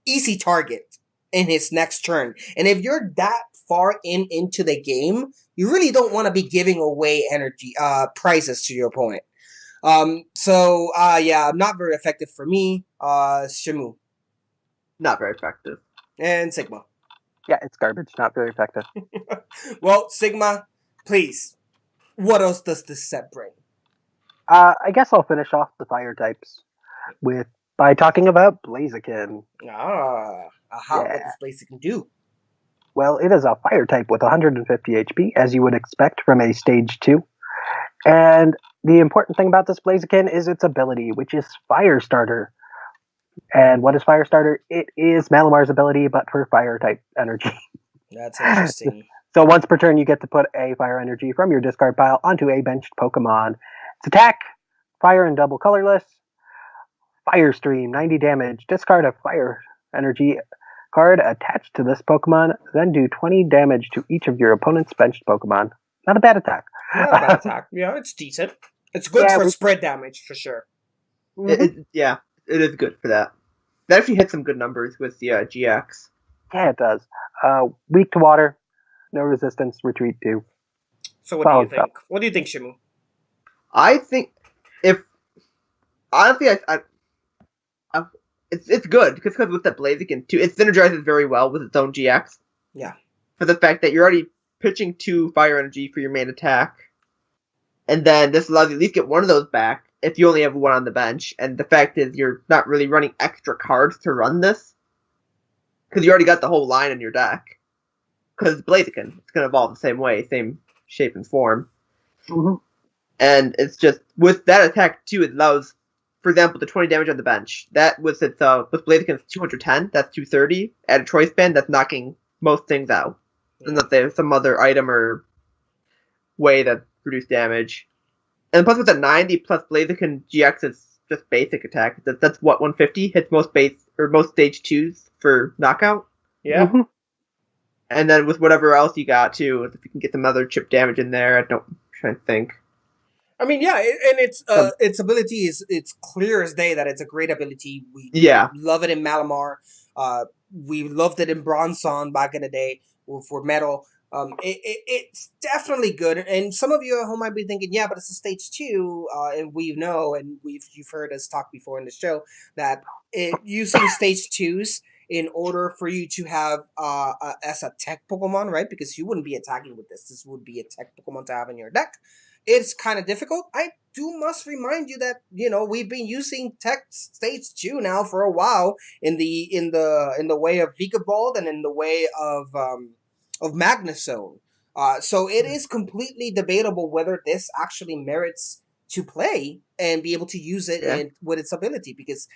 Easy target in his next turn. And if you're that far into the game, you really don't want to be giving away energy prizes to your opponent. Not very effective for me. Shimu. Not very effective. And Sigma. Yeah, it's garbage. Not very effective. Well, Sigma, please. What else does this set bring? I guess I'll finish off the fire types by talking about Blaziken. What does Blaziken do? Well, it is a fire type with 150 HP, as you would expect from a stage 2. And the important thing about this Blaziken is its ability, which is Firestarter. And what is Firestarter? It is Malamar's ability, but for fire type energy. That's interesting. So once per turn, you get to put a fire energy from your discard pile onto a benched Pokemon. Its attack, fire and double colorless. Fire Stream, 90 damage. Discard a fire energy card attached to this Pokemon, then do 20 damage to each of your opponent's benched Pokemon. Not a bad attack. Not a bad attack. Yeah, it's decent. It's good for spread damage, for sure. It is good for that. That actually hits some good numbers with the GX. Yeah, it does. Weak to water, no resistance, retreat 2. So what do you think? What do you think, Shimu? I think honestly, it's good because with that Blaziken too, it synergizes very well with its own GX. Yeah. For the fact that you're already pitching 2 fire energy for your main attack, and then this allows you to at least get 1 of those back if you only have 1 on the bench. And the fact is, you're not really running extra cards to run this because you already got the whole line in your deck. Because it's Blaziken, it's going to evolve the same way, same shape and form. Mm-hmm. And it's just with that attack too, it allows, for example, the 20 damage on the bench. That was with Blaziken's 210. That's 230. At a choice band, that's knocking most things out. Unless there's some other item or way that reduce damage. And plus with that 90 plus Blaziken GX is just basic attack. That's what 150 hits most stage 2s for knockout. Yeah. Mm-hmm. And then with whatever else you got too, if you can get some other chip damage in there, I'm trying to think. I mean, yeah, and its ability it's clear as day that it's a great ability. We love it in Malamar. We loved it in Bronzong back in the day for Metal. It's definitely good. And some of you at home might be thinking, yeah, but it's a stage 2, and we know, and you've heard us talk before in the show that using stage 2s in order for you to have as a tech Pokemon, right? Because you wouldn't be attacking with this. This would be a tech Pokemon to have in your deck. It's kind of difficult. I must remind you that we've been using tech stage 2 now for a while in the way of Vikavolt and in the way of Magnezone. So it is completely debatable whether this actually merits to play and be able to use it with its ability, because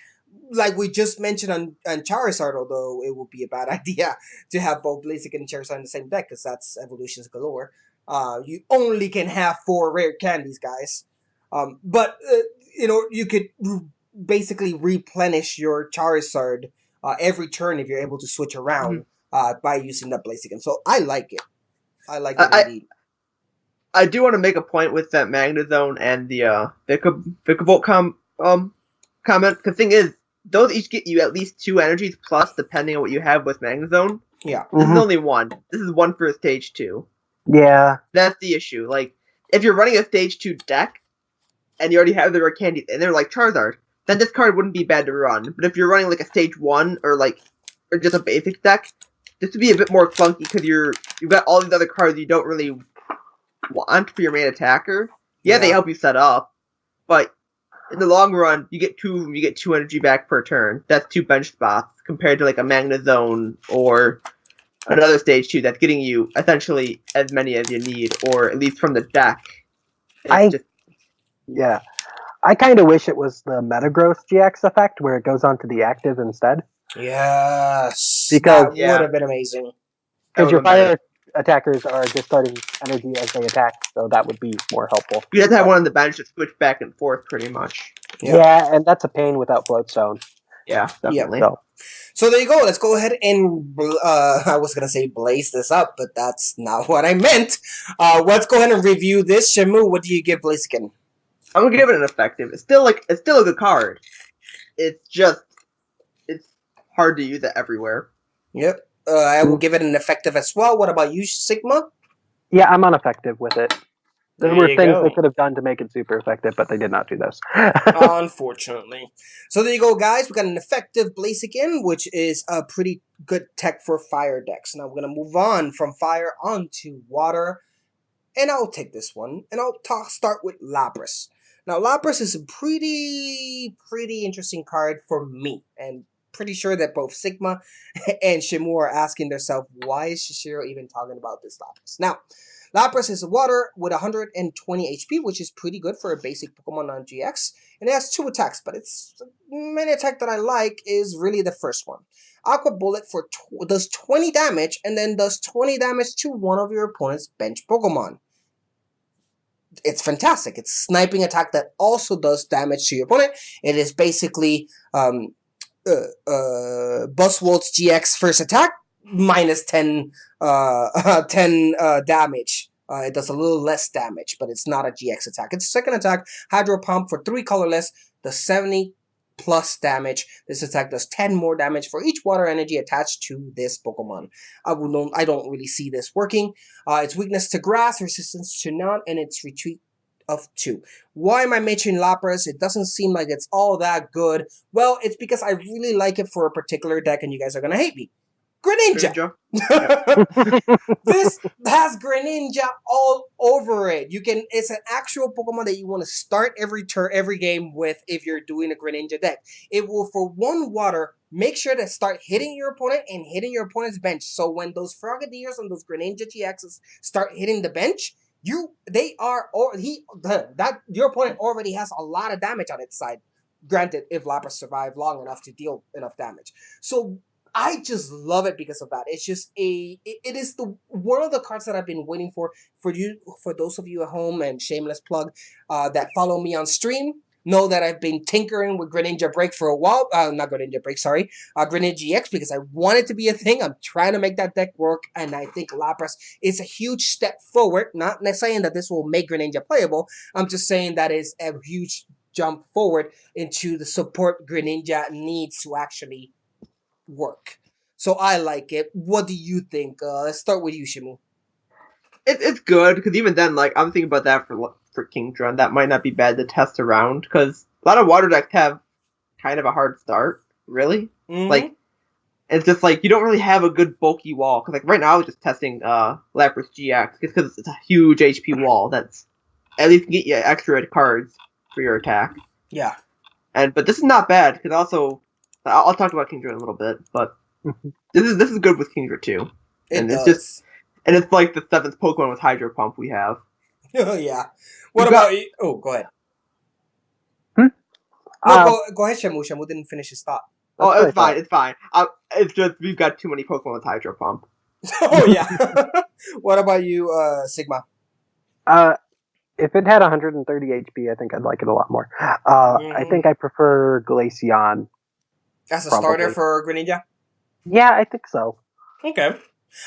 like we just mentioned on Charizard, although it would be a bad idea to have both Blaziken and Charizard in the same deck because that's evolutions galore. You only can have 4 rare candies, guys. But you could basically replenish your Charizard every turn if you're able to switch around by using that Blaziken. So I like it. I like it indeed. I do want to make a point with that Magnezone and the Vikavolt comment. The thing is, those each get you at least 2 energies plus, depending on what you have with Magnezone. Yeah. This is only 1. This is 1 for stage 2. Yeah. That's the issue. Like, if you're running a stage 2 deck, and you already have the rare candies, and they're like Charizard, then this card wouldn't be bad to run. But if you're running like a stage 1 or just a basic deck, this would be a bit more clunky because you've got all these other cards you don't really want for your main attacker. Yeah, they help you set up, but in the long run, you get 2 of them, you get 2 energy back per turn. That's 2 bench spots compared to like a Magnezone or another stage 2 that's getting you essentially as many as you need, or at least from the deck. I kind of wish it was the Metagross GX effect where it goes onto the active instead. Yes, because that would have been amazing. Because your fire attackers are discarding energy as they attack, so that would be more helpful. You have to have one on the bench to switch back and forth, pretty much. Yeah, and that's a pain without Float Stone. Yeah, definitely. So there you go. Let's go ahead and I was gonna say blaze this up, but that's not what I meant. Let's go ahead and review this. Shamu, what do you give Blaziken? I'm gonna give it an effective. It's still a good card. It's hard to use it everywhere. Yep. I will give it an effective as well. What about you, Sigma? Yeah, I'm ineffective with it. There were things they could have done to make it super effective, but they did not do those. Unfortunately. So there you go, guys. We got an effective Blaziken, which is a pretty good tech for fire decks. Now we're going to move on from fire onto water. And I'll take this one. And I'll start with Lapras. Now, Lapras is a pretty interesting card for me. And pretty sure that both Sigma and Shimu are asking themselves, why is Shishiro even talking about this Lapras? Now, Lapras is a water with 120 HP, which is pretty good for a basic Pokemon on GX. And it has 2 attacks, but its main attack that I like is really the first one. Aqua Bullet does 20 damage, and then does 20 damage to one of your opponent's bench Pokemon. It's fantastic. It's a sniping attack that also does damage to your opponent. It is basically Buzzwold's GX first attack minus 10 damage. It does a little less damage, but it's not a GX attack. Its second attack, Hydro Pump, for 3 colorless, does 70 plus damage. This attack does 10 more damage for each water energy attached to this Pokemon. I don't really see this working. Its weakness to grass, resistance to none, and its retreat of 2. Why am I mentioning Lapras? It doesn't seem like it's all that good. Well, it's because I really like it for a particular deck, and you guys are gonna hate me. Greninja. This has Greninja all over it. It's an actual Pokemon that you want to start every game with if you're doing a Greninja deck. It will, for 1 water, make sure to start hitting your opponent and hitting your opponent's bench. So when those Frogadiers and those Greninja GXs start hitting the bench, your opponent already has a lot of damage on its side. Granted, if Lapras survive long enough to deal enough damage. So I just love it because of that. It's just it is one of the cards that I've been waiting for those of you at home, and shameless plug, that follow me on stream. know that I've been tinkering with Greninja Break for a while. Not Greninja Break, sorry. Greninja GX, because I want it to be a thing. I'm trying to make that deck work, and I think Lapras is a huge step forward. Not saying that this will make Greninja playable. I'm just saying that is a huge jump forward into the support Greninja needs to actually work. So I like it. What do you think? Let's start with you, Shimu. It's good, because even then, like, I'm thinking about that for Kingdra. That might not be bad to test around, because a lot of water decks have kind of a hard start, really. Mm-hmm. Like, it's just like, you don't really have a good bulky wall, because like right now I was just testing Lapras GX, just because it's a huge HP wall that's at least get you extra cards for your attack. Yeah. But this is not bad, because also, I'll talk about Kingdra in a little bit, but this is good with Kingdra too. It does. It's like the 7th Pokemon with Hydro Pump we have. Oh, yeah. What about you? Oh, go ahead. Go ahead, Shamu. Shamu didn't finish his thought. Oh, it's fine. It's fine. It's just we've got too many Pokemon with Hydro Pump. Oh, yeah. What about you, Sigma? If it had 130 HP, I think I'd like it a lot more. I think I prefer Glaceon. As a starter for Greninja? Yeah, I think so. Okay.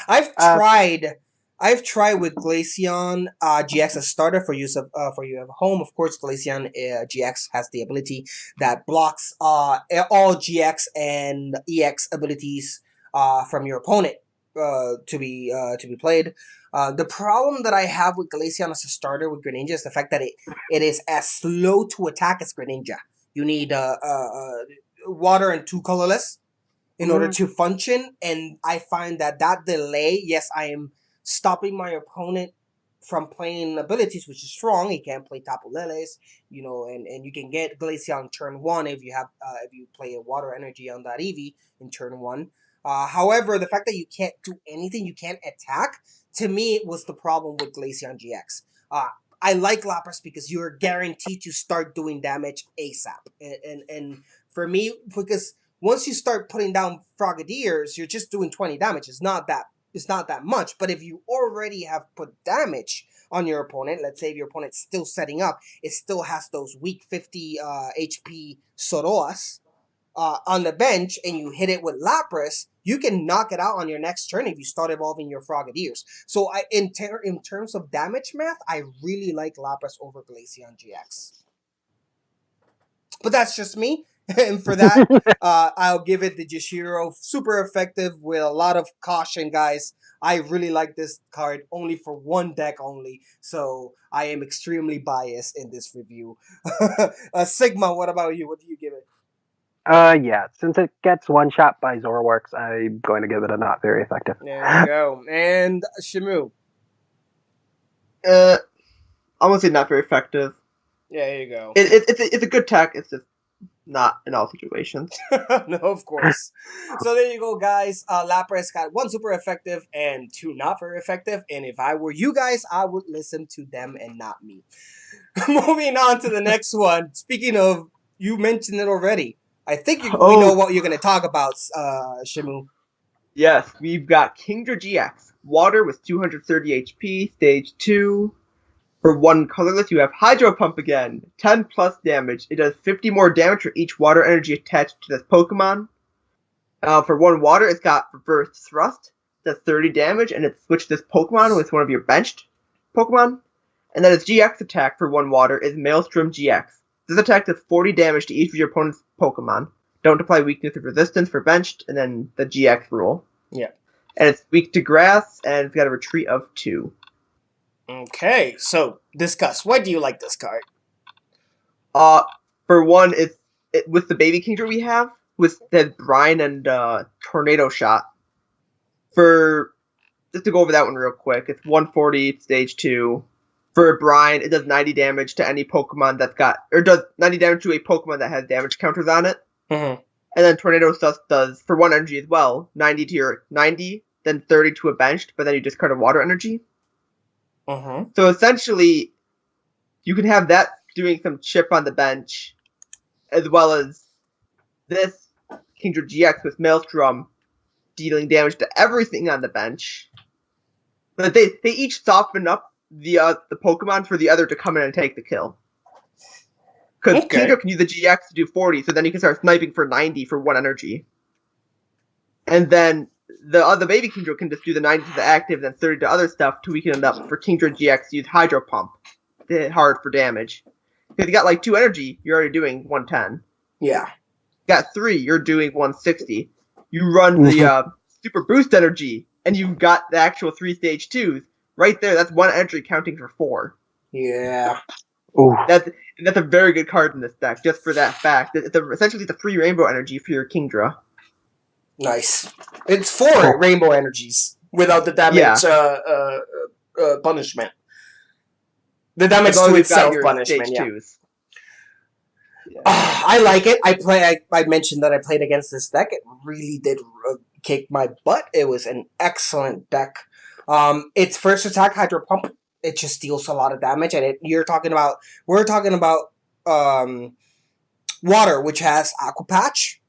I've tried with Glaceon GX as a starter for use of for you at home. Of course, Glaceon GX has the ability that blocks all GX and EX abilities from your opponent to be played. The problem that I have with Glaceon as a starter with Greninja is the fact that it is as slow to attack as Greninja. You need water and 2 colorless in order to function, and I find that delay, yes, I am stopping my opponent from playing abilities, which is strong. He can't play Tapu Leles, and you can get Glaceon turn 1 if you play a water energy on that Eevee in turn 1. However, the fact that you can't do anything, you can't attack, to me, it was the problem with Glaceon GX. I like Lapras because you're guaranteed to start doing damage ASAP. And for me, because once you start putting down Frogadiers, you're just doing 20 damage. It's not that much. But if you already have put damage on your opponent, let's say if your opponent's still setting up, it still has those weak 50 HP Soroas on the bench, and you hit it with Lapras, you can knock it out on your next turn if you start evolving your Frogadiers. So in terms of damage math, I really like Lapras over Glaceon GX. But that's just me. And for that, I'll give it the Jishiro. Super effective with a lot of caution, guys. I really like this card only for one deck only. So I am extremely biased in this review. Sigma, what about you? What do you give it? Yeah. Since it gets one shot by Zorworks, I'm going to give it a not very effective. There you go. And Shimu. I won't say not very effective. Yeah, there you go. It's a good tech. It's just not in all situations. No, of course. So there you go, guys. Lapras got 1 super effective and 2 not very effective. And if I were you guys, I would listen to them and not me. Moving on to the next one. Speaking of, you mentioned it already. I think we know what you're going to talk about, Shimu. Yes, we've got Kingdra GX. Water with 230 HP, stage 2. For 1 colorless, you have Hydro Pump again. 10 plus damage. It does 50 more damage for each water energy attached to this Pokemon. For 1 water, it's got Reverse Thrust. Does 30 damage, and it switched this Pokemon with one of your benched Pokemon. And then its GX attack for 1 water is Maelstrom GX. This attack does 40 damage to each of your opponent's Pokemon. Don't apply weakness or resistance for benched, and then the GX rule. Yeah. And it's weak to grass, and it's got a retreat of 2. Okay, so discuss. Why do you like this card? For one, it with the baby Kingdra we have, with the Brine and Tornado Shot. Just to go over that one real quick, it's 140, stage 2. For Brine, it does 90 damage to any Pokemon does 90 damage to a Pokemon that has damage counters on it. Mm-hmm. And then Tornado Dust does, for 1 energy as well, 90 to your 90, then 30 to a benched, but then you discard a water energy. Mm-hmm. So essentially, you can have that doing some chip on the bench, as well as this Kingdra GX with Maelstrom dealing damage to everything on the bench. But they each soften up the Pokemon for the other to come in and take the kill. Because Okay. Kingdra can use the GX to do 40, so then you can start sniping for 90 for 1 energy. And then the baby Kingdra can just do the 90 to the active, then 30 to other stuff to weaken it up for Kingdra GX to use Hydro Pump to hit hard for damage. If you got like 2 energy, you're already doing 110. Yeah. Got 3, you're doing 160. You run the super boost energy, and you've got the actual 3 stage 2s. Right there, that's 1 energy counting for 4. Yeah. Ooh. That's a very good card in this deck, just for that fact. It's essentially the free rainbow energy for your Kingdra. Nice. It's 4 rainbow energies without the damage punishment. The damage As long to as you've got itself your punishment, stage yeah. 2s. I like it. I mentioned that I played against this deck. It really did kick my butt. It was an excellent deck. Its first attack, Hydro Pump, it just deals a lot of damage, and we're talking about Water, which has Aqua Patch,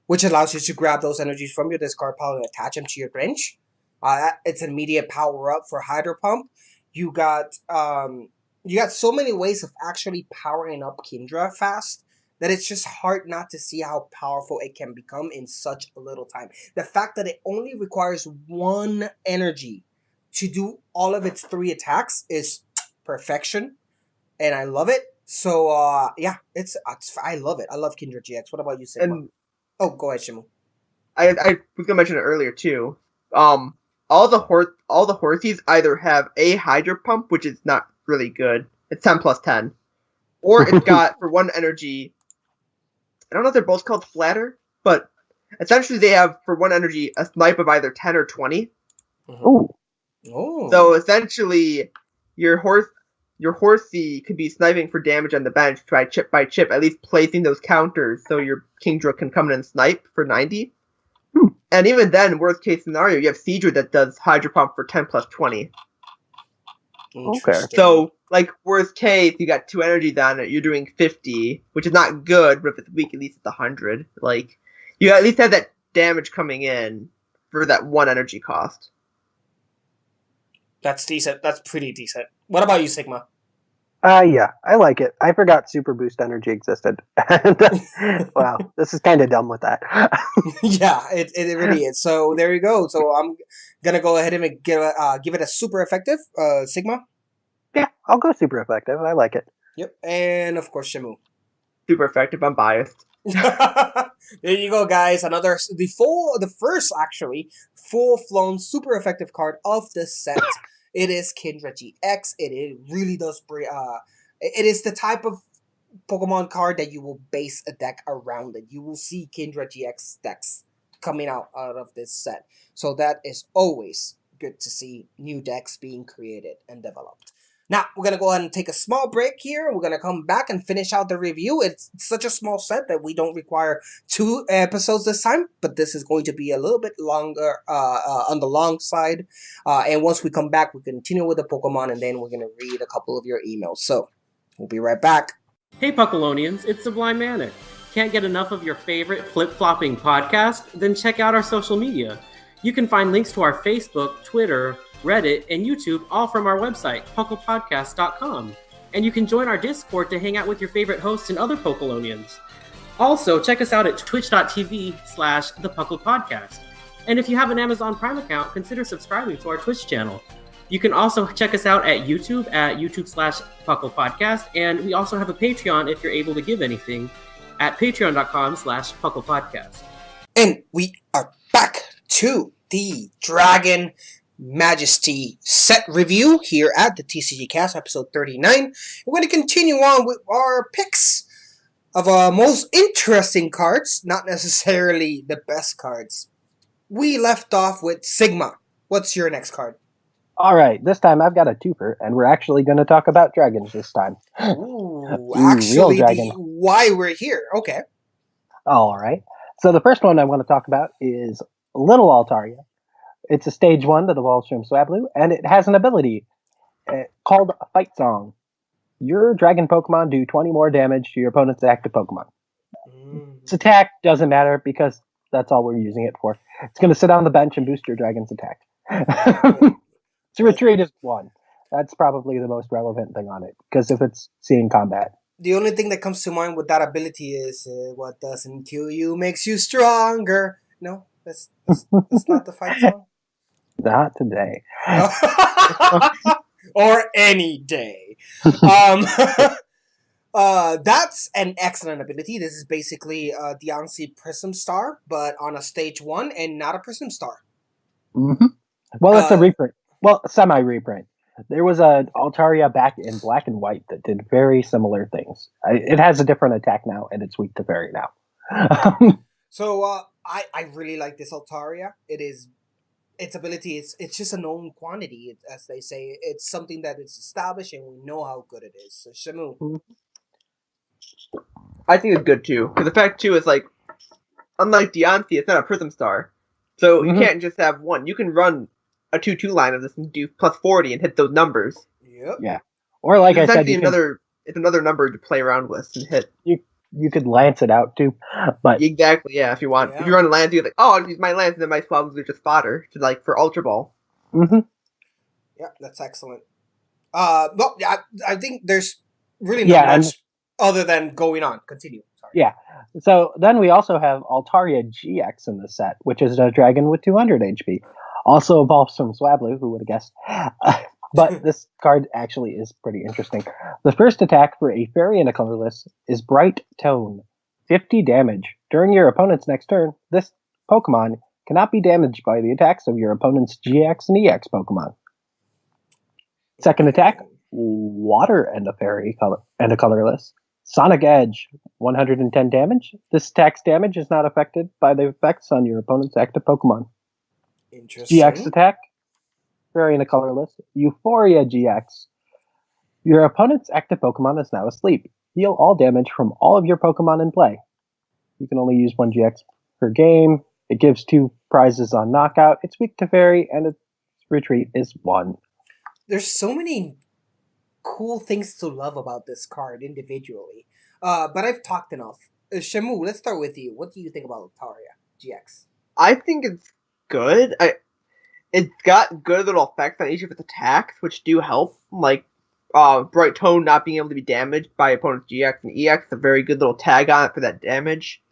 which allows you to grab those energies from your discard pile and attach them to your bench. It's an immediate power up for Hydro Pump. You got so many ways of actually powering up Kingdra fast that it's just hard not to see how powerful it can become in such a little time. The fact that it only requires 1 energy to do all of its 3 attacks is perfection, and I love it. So yeah, I love it. I love Kingdra GX. What about you, Sigma? And Go ahead, Shimu. I was gonna mention it earlier too. All the horsies either have a Hydro Pump, which is not really good. It's 10 plus 10, or it's got for 1 energy. I don't know if they're both called Flatter, but essentially they have for 1 energy a snipe of either 10 or 20. Ooh. Oh. So essentially, your horsey could be sniping for damage on the bench by chip, at least placing those counters so your Kingdra can come in and snipe for 90. And even then, worst case scenario, you have Seedra that does Hydro Pump for 10 plus 20. Okay. So, like, worst case, you got 2 energies on it, you're doing 50, which is not good, but if it's weak, at least it's 100. Like, you at least have that damage coming in for that 1 energy cost. That's decent. That's pretty decent. What about you, Sigma? Yeah, I like it. I forgot Super Boost Energy existed. Wow, this is kind of dumb with that. Yeah, it really is. So there you go. So I'm gonna go ahead and give it a super effective. Sigma. Yeah, I'll go super effective. I like it. Yep, and of course Shimu. Super effective, I'm biased. There you go, guys. The first full-flown super effective card of the set. It is Kingdra GX. It really does bring. It is the type of Pokemon card that you will base a deck around it. You will see Kingdra GX decks coming out of this set. So that is always good to see new decks being created and developed. Now, we're going to go ahead and take a small break here. We're going to come back and finish out the review. It's such a small set that we don't require 2 episodes this time, but this is going to be a little bit longer on the long side. And once we come back, we continue with the Pokemon, and then we're going to read a couple of your emails. So, we'll be right back. Hey Puckalonians, it's Sublime Manic. Can't get enough of your favorite flip-flopping podcast? Then check out our social media. You can find links to our Facebook, Twitter, Reddit, and YouTube, all from our website, pucklepodcast.com. And you can join our Discord to hang out with your favorite hosts and other Puckalonians. Also, check us out at twitch.tv/thepucklepodcast. And if you have an Amazon Prime account, consider subscribing to our Twitch channel. You can also check us out at YouTube at YouTube/pucklepodcast. And we also have a Patreon if you're able to give anything at patreon.com/pucklepodcast. And we are back to the Dragon Majesty set review here at the TCGcast episode 39. We're going to continue on with our picks of our most interesting cards, not necessarily the best cards. We left off with Sigma. What's your next card? All right, this time I've got a twofer, and we're actually going to talk about dragons this time. Ooh, real actually, dragon. why we're here. Okay. All right. So the first one I want to talk about is Little Altaria. It's a stage 1 to the Wallstrom Swablu, and it has an ability called Fight Song. Your dragon Pokemon do 20 more damage to your opponent's active Pokemon. Its attack doesn't matter because that's all we're using it for. It's going to sit on the bench and boost your dragon's attack. To retreat is 1. That's probably the most relevant thing on it, because if it's seeing combat, The only thing that comes to mind with that ability is what doesn't kill you makes you stronger. No, that's not the fight song. Not today. No. Or any day. Um, that's an excellent ability. This is basically Diancie Prism Star, but on a stage 1 and not a Prism Star. Mm-hmm. Well, it's a Uh, reprint. Well, semi-reprint. There was a Altaria back in black and white that did very similar things. It has a different attack now, and it's weak to fairy now. So I really like this Altaria. Its ability. It's just a known quantity, as they say. It's something that is established, and we know how good it is. So Shamu. I think it's good too. Because the fact too is like, unlike Diancie, it's not a Prism Star, so you can't just have one. You can run a 2/2 line of this and do plus 40 and hit those numbers. Yep. Yeah. Or like It's I said, it's another number to play around with and hit. you could lance it out too, but Exactly, yeah. If you want, Yeah. if you run a lance, you're like, oh, I'll use my lance, and then my swabs are just fodder to like for Ultra Ball. mhm. Yeah, that's excellent. Well, yeah, I think there's really not Yeah, and- much other than going on. Continue. Sorry. Yeah. So then we also have Altaria GX in the set, which is a dragon with 200 HP. Also evolves from Swablu, who would have guessed? But this card actually is pretty interesting. The first attack for a fairy and a colorless is Bright Tone. 50 damage. During your opponent's next turn, this Pokemon cannot be damaged by the attacks of your opponent's GX and EX Pokemon. Second attack, Water and a fairy and a colorless. Sonic Edge, 110 damage. This attack's damage is not affected by the effects on your opponent's active Pokemon. Interesting. GX attack, fairy and a colorless. Euphoria GX. Your opponent's active Pokemon is now asleep. Heal all damage from all of your Pokemon in play. You can only use 1 GX per game. It gives 2 prizes on knockout. It's weak to fairy, and its retreat is 1. There's so many cool things to love about this card individually. But I've talked enough. Shamu, let's start with you. What do you think about Altaria GX? I think it's good. It's got good little effects on each of its attacks, which do help. Like, Bright Tone not being able to be damaged by opponent's GX and EX, a very good little tag on it for that damage.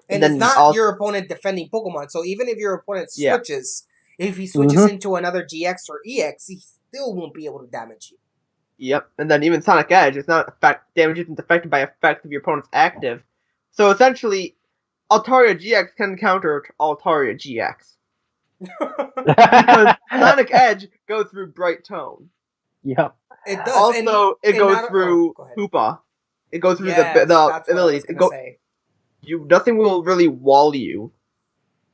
And then it's not also- your opponent defending Pokemon, so even if your opponent Yeah. switches, if he switches into another GX or EX, he still won't be able to damage you. Yep, and then even Sonic Edge is not damage isn't affected by effect of your opponent's active. So essentially, Altaria GX can counter Altaria GX. Because Sonic Edge goes through Bright Tone. Yep. It does. Also, it and goes not- through go ahead. Hoopa. It goes through Yes, the that's what I abilities. was gonna say. Nothing will really wall you.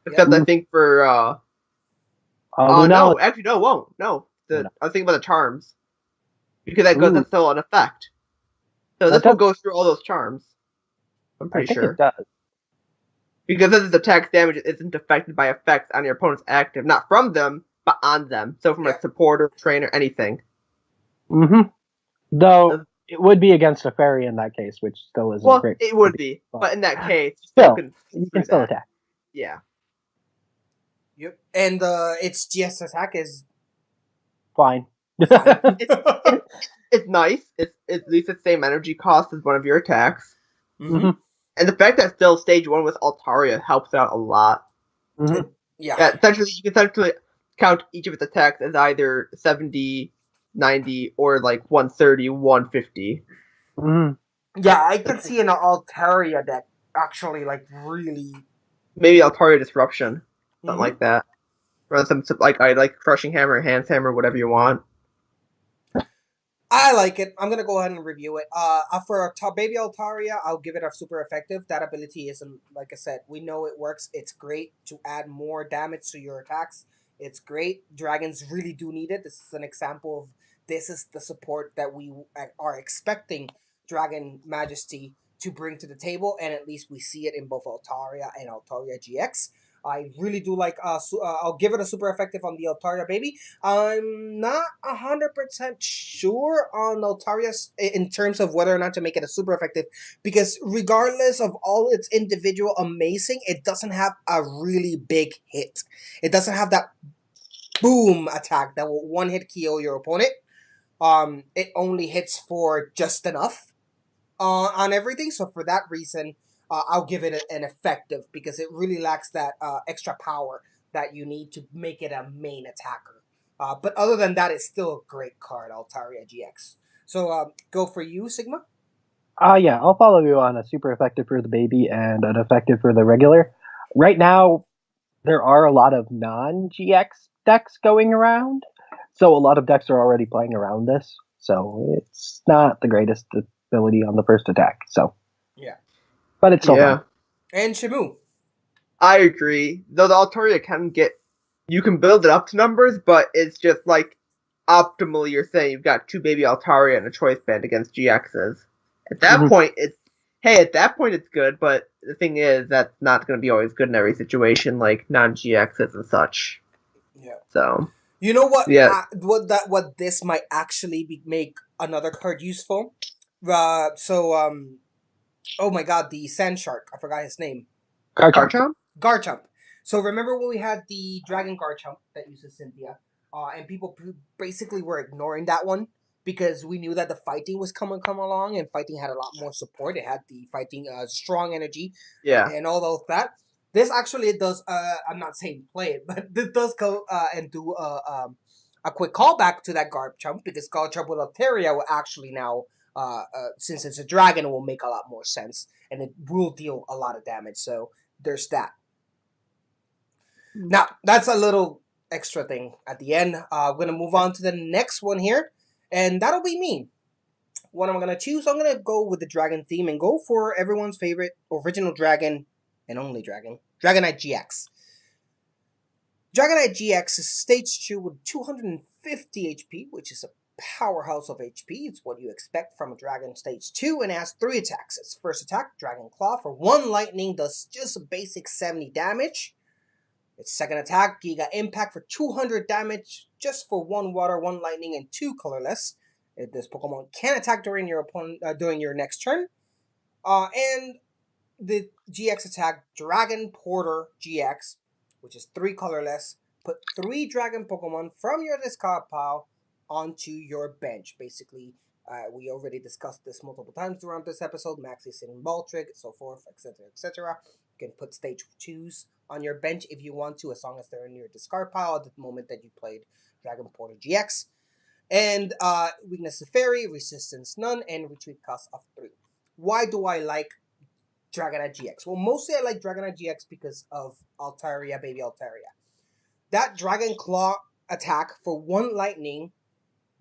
Except I think for Well, now no, actually no, it won't. No. I was thinking about the charms. Because that's still an effect. So That this will does- go through all those charms. I'm I pretty think sure. it does. Because this is attack damage, it isn't affected by effects on your opponent's active. Not from them, but on them. So from a supporter, trainer, anything. Mm-hmm. Though it would be against a fairy in that case, which still isn't Well, great. it would be. But in that case, Still, you you can still attack. Yeah. Yep. And its GX attack is Fine. It's nice. It's at least the same energy cost as one of your attacks. Mhm. And the fact that still stage 1 with Altaria helps out a lot. Mhm. Yeah. Essentially, you can essentially count each of its attacks as either 70, 90, or like 130, 150. Mhm. Yeah, I can see an Altaria deck actually like really. Maybe Altaria Disruption. Something Mhm. like that. Or some like Crushing Hammer, Hands Hammer, whatever you want. I like it. I'm gonna go ahead and review it. For Baby Altaria, I'll give it a super effective. That ability isn't, like I said, we know it works. It's great to add more damage to your attacks. It's great. Dragons really do need it. This is an example of this is the support that we are expecting Dragon Majesty to bring to the table, and at least we see it in both Altaria and Altaria GX. I really do like. I'll give it a super effective on the Altaria Baby. I'm not 100% sure on Altaria's in terms of whether or not to make it a super effective, because regardless of all its individual amazing, it doesn't have a really big hit. It doesn't have that boom attack that will one hit KO your opponent. It only hits for just enough. on everything. So for that reason, I'll give it an effective because it really lacks that extra power that you need to make it a main attacker. But other than that, it's still a great card, Altaria GX. So go for you, Sigma. Yeah, I'll follow you on a super effective for the baby and an effective for the regular. Right now, there are a lot of non-GX decks going around, so a lot of decks are already playing around this. So it's not the greatest ability on the first attack. So Yeah. but it's still fun. And Shamu. I agree. Though the Altaria you can build it up to numbers, but it's just like optimally you're saying you've got 2 baby Altaria and a choice band against GXs. At that point, it's good, but the thing is, that's not going to be always good in every situation, like non-GXs and such. Yeah. So. You know what? Yeah. What this might actually make another card useful. Oh my God, the Sand Shark. I forgot his name. Garchomp? Garchomp. So remember when we had the Dragon Garchomp that uses Cynthia, and people basically were ignoring that one because we knew that the fighting was come along, and fighting had a lot more support. It had the fighting strong energy, and all those that. This actually does. I'm not saying play it, but this does go and do a quick callback to that Garchomp because Garchomp with Altaria will actually now, since it's a dragon, it will make a lot more sense and it will deal a lot of damage. So there's that. Now that's a little extra thing at the end. We're gonna move on to the next one here, and that'll be me. What I'm gonna choose, I'm gonna go with the dragon theme and go for everyone's favorite original dragon and only dragon, Dragonite GX. Dragonite GX is stage 2 with 250 HP, which is a powerhouse of HP. It's what you expect from a dragon stage 2 and has 3 attacks. Its first attack, Dragon Claw, for 1 lightning, does just a basic 70 damage. Its second attack, Giga Impact, for 200 damage, just for 1 water, 1 lightning, and 2 colorless. This Pokemon can attack during your next turn. And the GX attack, Dragon Porter GX, which is 3 colorless. Put 3 dragon Pokemon from your discard pile onto your bench. Basically, we already discussed this multiple times throughout this episode. Maxis and Baltrick, so forth, etc., etc. You can put stage 2s on your bench if you want to, as long as they're in your discard pile at the moment that you played Dragon Porter GX. And weakness to Fairy, resistance none, and retreat cost of 3. Why do I like Dragonite GX? Well, mostly I like Dragonite GX because of Altaria, baby Altaria. That Dragon Claw attack for 1 lightning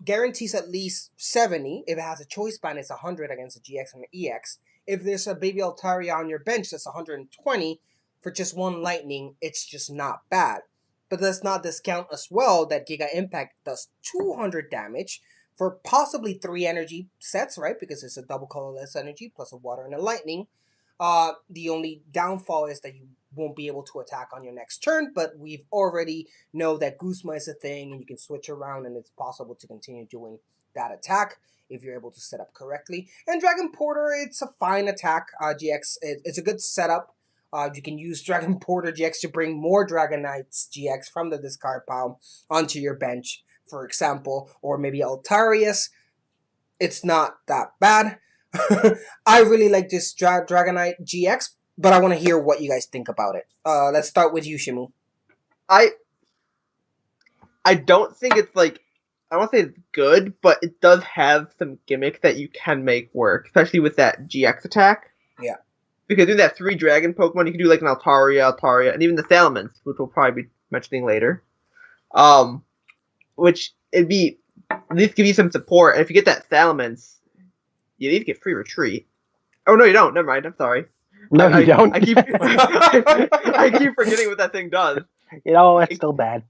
guarantees at least 70. If it has a choice band, it's 100 against a GX and an EX. If there's a baby Altaria on your bench, that's 120. For just 1 lightning, it's just not bad. But let's not discount as well that Giga Impact does 200 damage for possibly 3 energy sets, right? Because it's a double colorless energy plus a water and a lightning. The only downfall is that you won't be able to attack on your next turn, but we've already know that Guzma is a thing and you can switch around and it's possible to continue doing that attack if you're able to set up correctly. And Dragon Porter, it's a fine attack. GX, it's a good setup. You can use Dragon Porter GX to bring more Dragonites GX from the discard pile onto your bench, for example, or maybe Altarius. It's not that bad. I really like this Dragonite GX, but I want to hear what you guys think about it. Let's start with you, Shimu. I don't think it's like, I don't say it's good, but it does have some gimmick that you can make work, especially with that GX attack. Yeah. Because doing that 3 dragon Pokemon, you can do like an Altaria, and even the Salamence, which we'll probably be mentioning later. Which it'd be at least give you some support, and if you get that Salamence, you at least get free retreat. Oh no, you don't. Never mind. I'm sorry. No, you don't. I keep forgetting what that thing does. You know, it's still bad.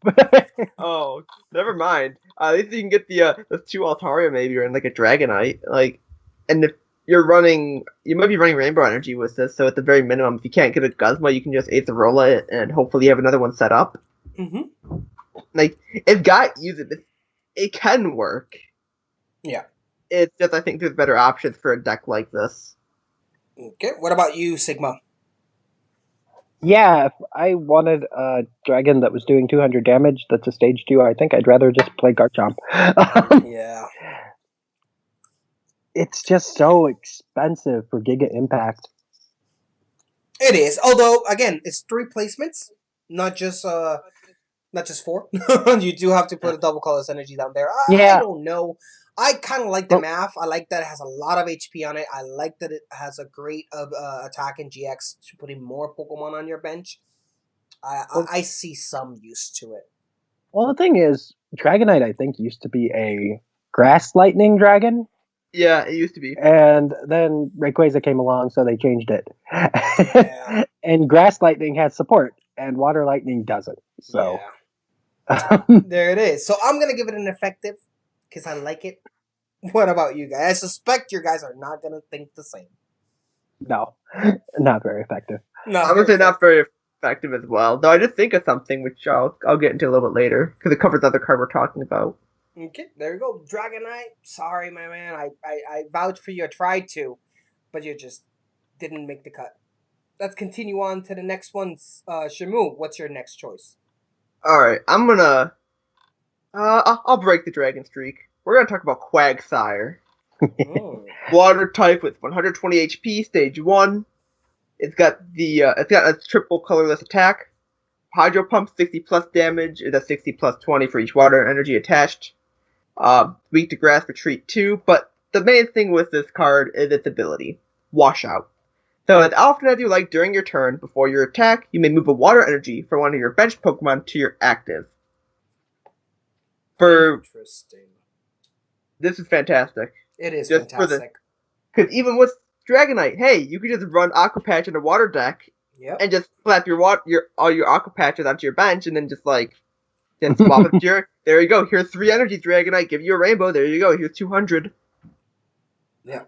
Oh, never mind. At least you can get the 2 Altaria maybe, or in like a Dragonite. Like, and if you're running, you might be running Rainbow Energy with this, so at the very minimum, if you can't get a Guzma, you can just Aetherrola it, and hopefully you have another one set up. Mm-hmm. Like, if guys use it, it can work. Yeah. It's just, I think there's better options for a deck like this. Okay, what about you, Sigma? Yeah, if I wanted a dragon that was doing 200 damage, that's a stage 2, I think I'd rather just play Garchomp. Yeah. it's just so expensive for Giga Impact. It is. Although, again, it's 3 placements, not just 4. You do have to put a double colorless energy down there. I Yeah. don't know. I kind of like the math. I like that it has a lot of HP on it. I like that it has a great attack in GX to putting more Pokemon on your bench. I see some use to it. Well, the thing is, Dragonite, I think, used to be a Grass Lightning Dragon. Yeah, it used to be. And then Rayquaza came along, so they changed it. Yeah. And Grass Lightning has support, and Water Lightning doesn't. So There it is. So I'm going to give it an effective, because I like it. What about you guys? I suspect you guys are not going to think the same. No, not very effective. No, I'm going to say not very effective as well. Though I did think of something, which I'll get into a little bit later, because it covers the other card we're talking about. Okay, there you go. Dragonite. Sorry, my man. I vouched for you. I tried to, but you just didn't make the cut. Let's continue on to the next one. Shamu, what's your next choice? Alright, I'm gonna... I'll break the dragon streak. We're gonna talk about Quagsire. Water type with 120 HP, stage 1. It's got a triple colorless attack. Hydro Pump, 60 plus damage. It does 60 plus 20 for each water energy attached. Weak to Grass, Retreat 2. But the main thing with this card is its ability, Washout. So as often as you like during your turn, before your attack, you may move a water energy from one of your bench Pokemon to your active. Interesting. This is fantastic. It is Just fantastic. Because even with Dragonite, hey, you could just run Aqua Patch in a water deck and just slap all your Aqua Patches onto your bench, and then just swap it to your. There you go. Here's 3 energy, Dragonite. Give you a rainbow. There you go. Here's 200. Yeah.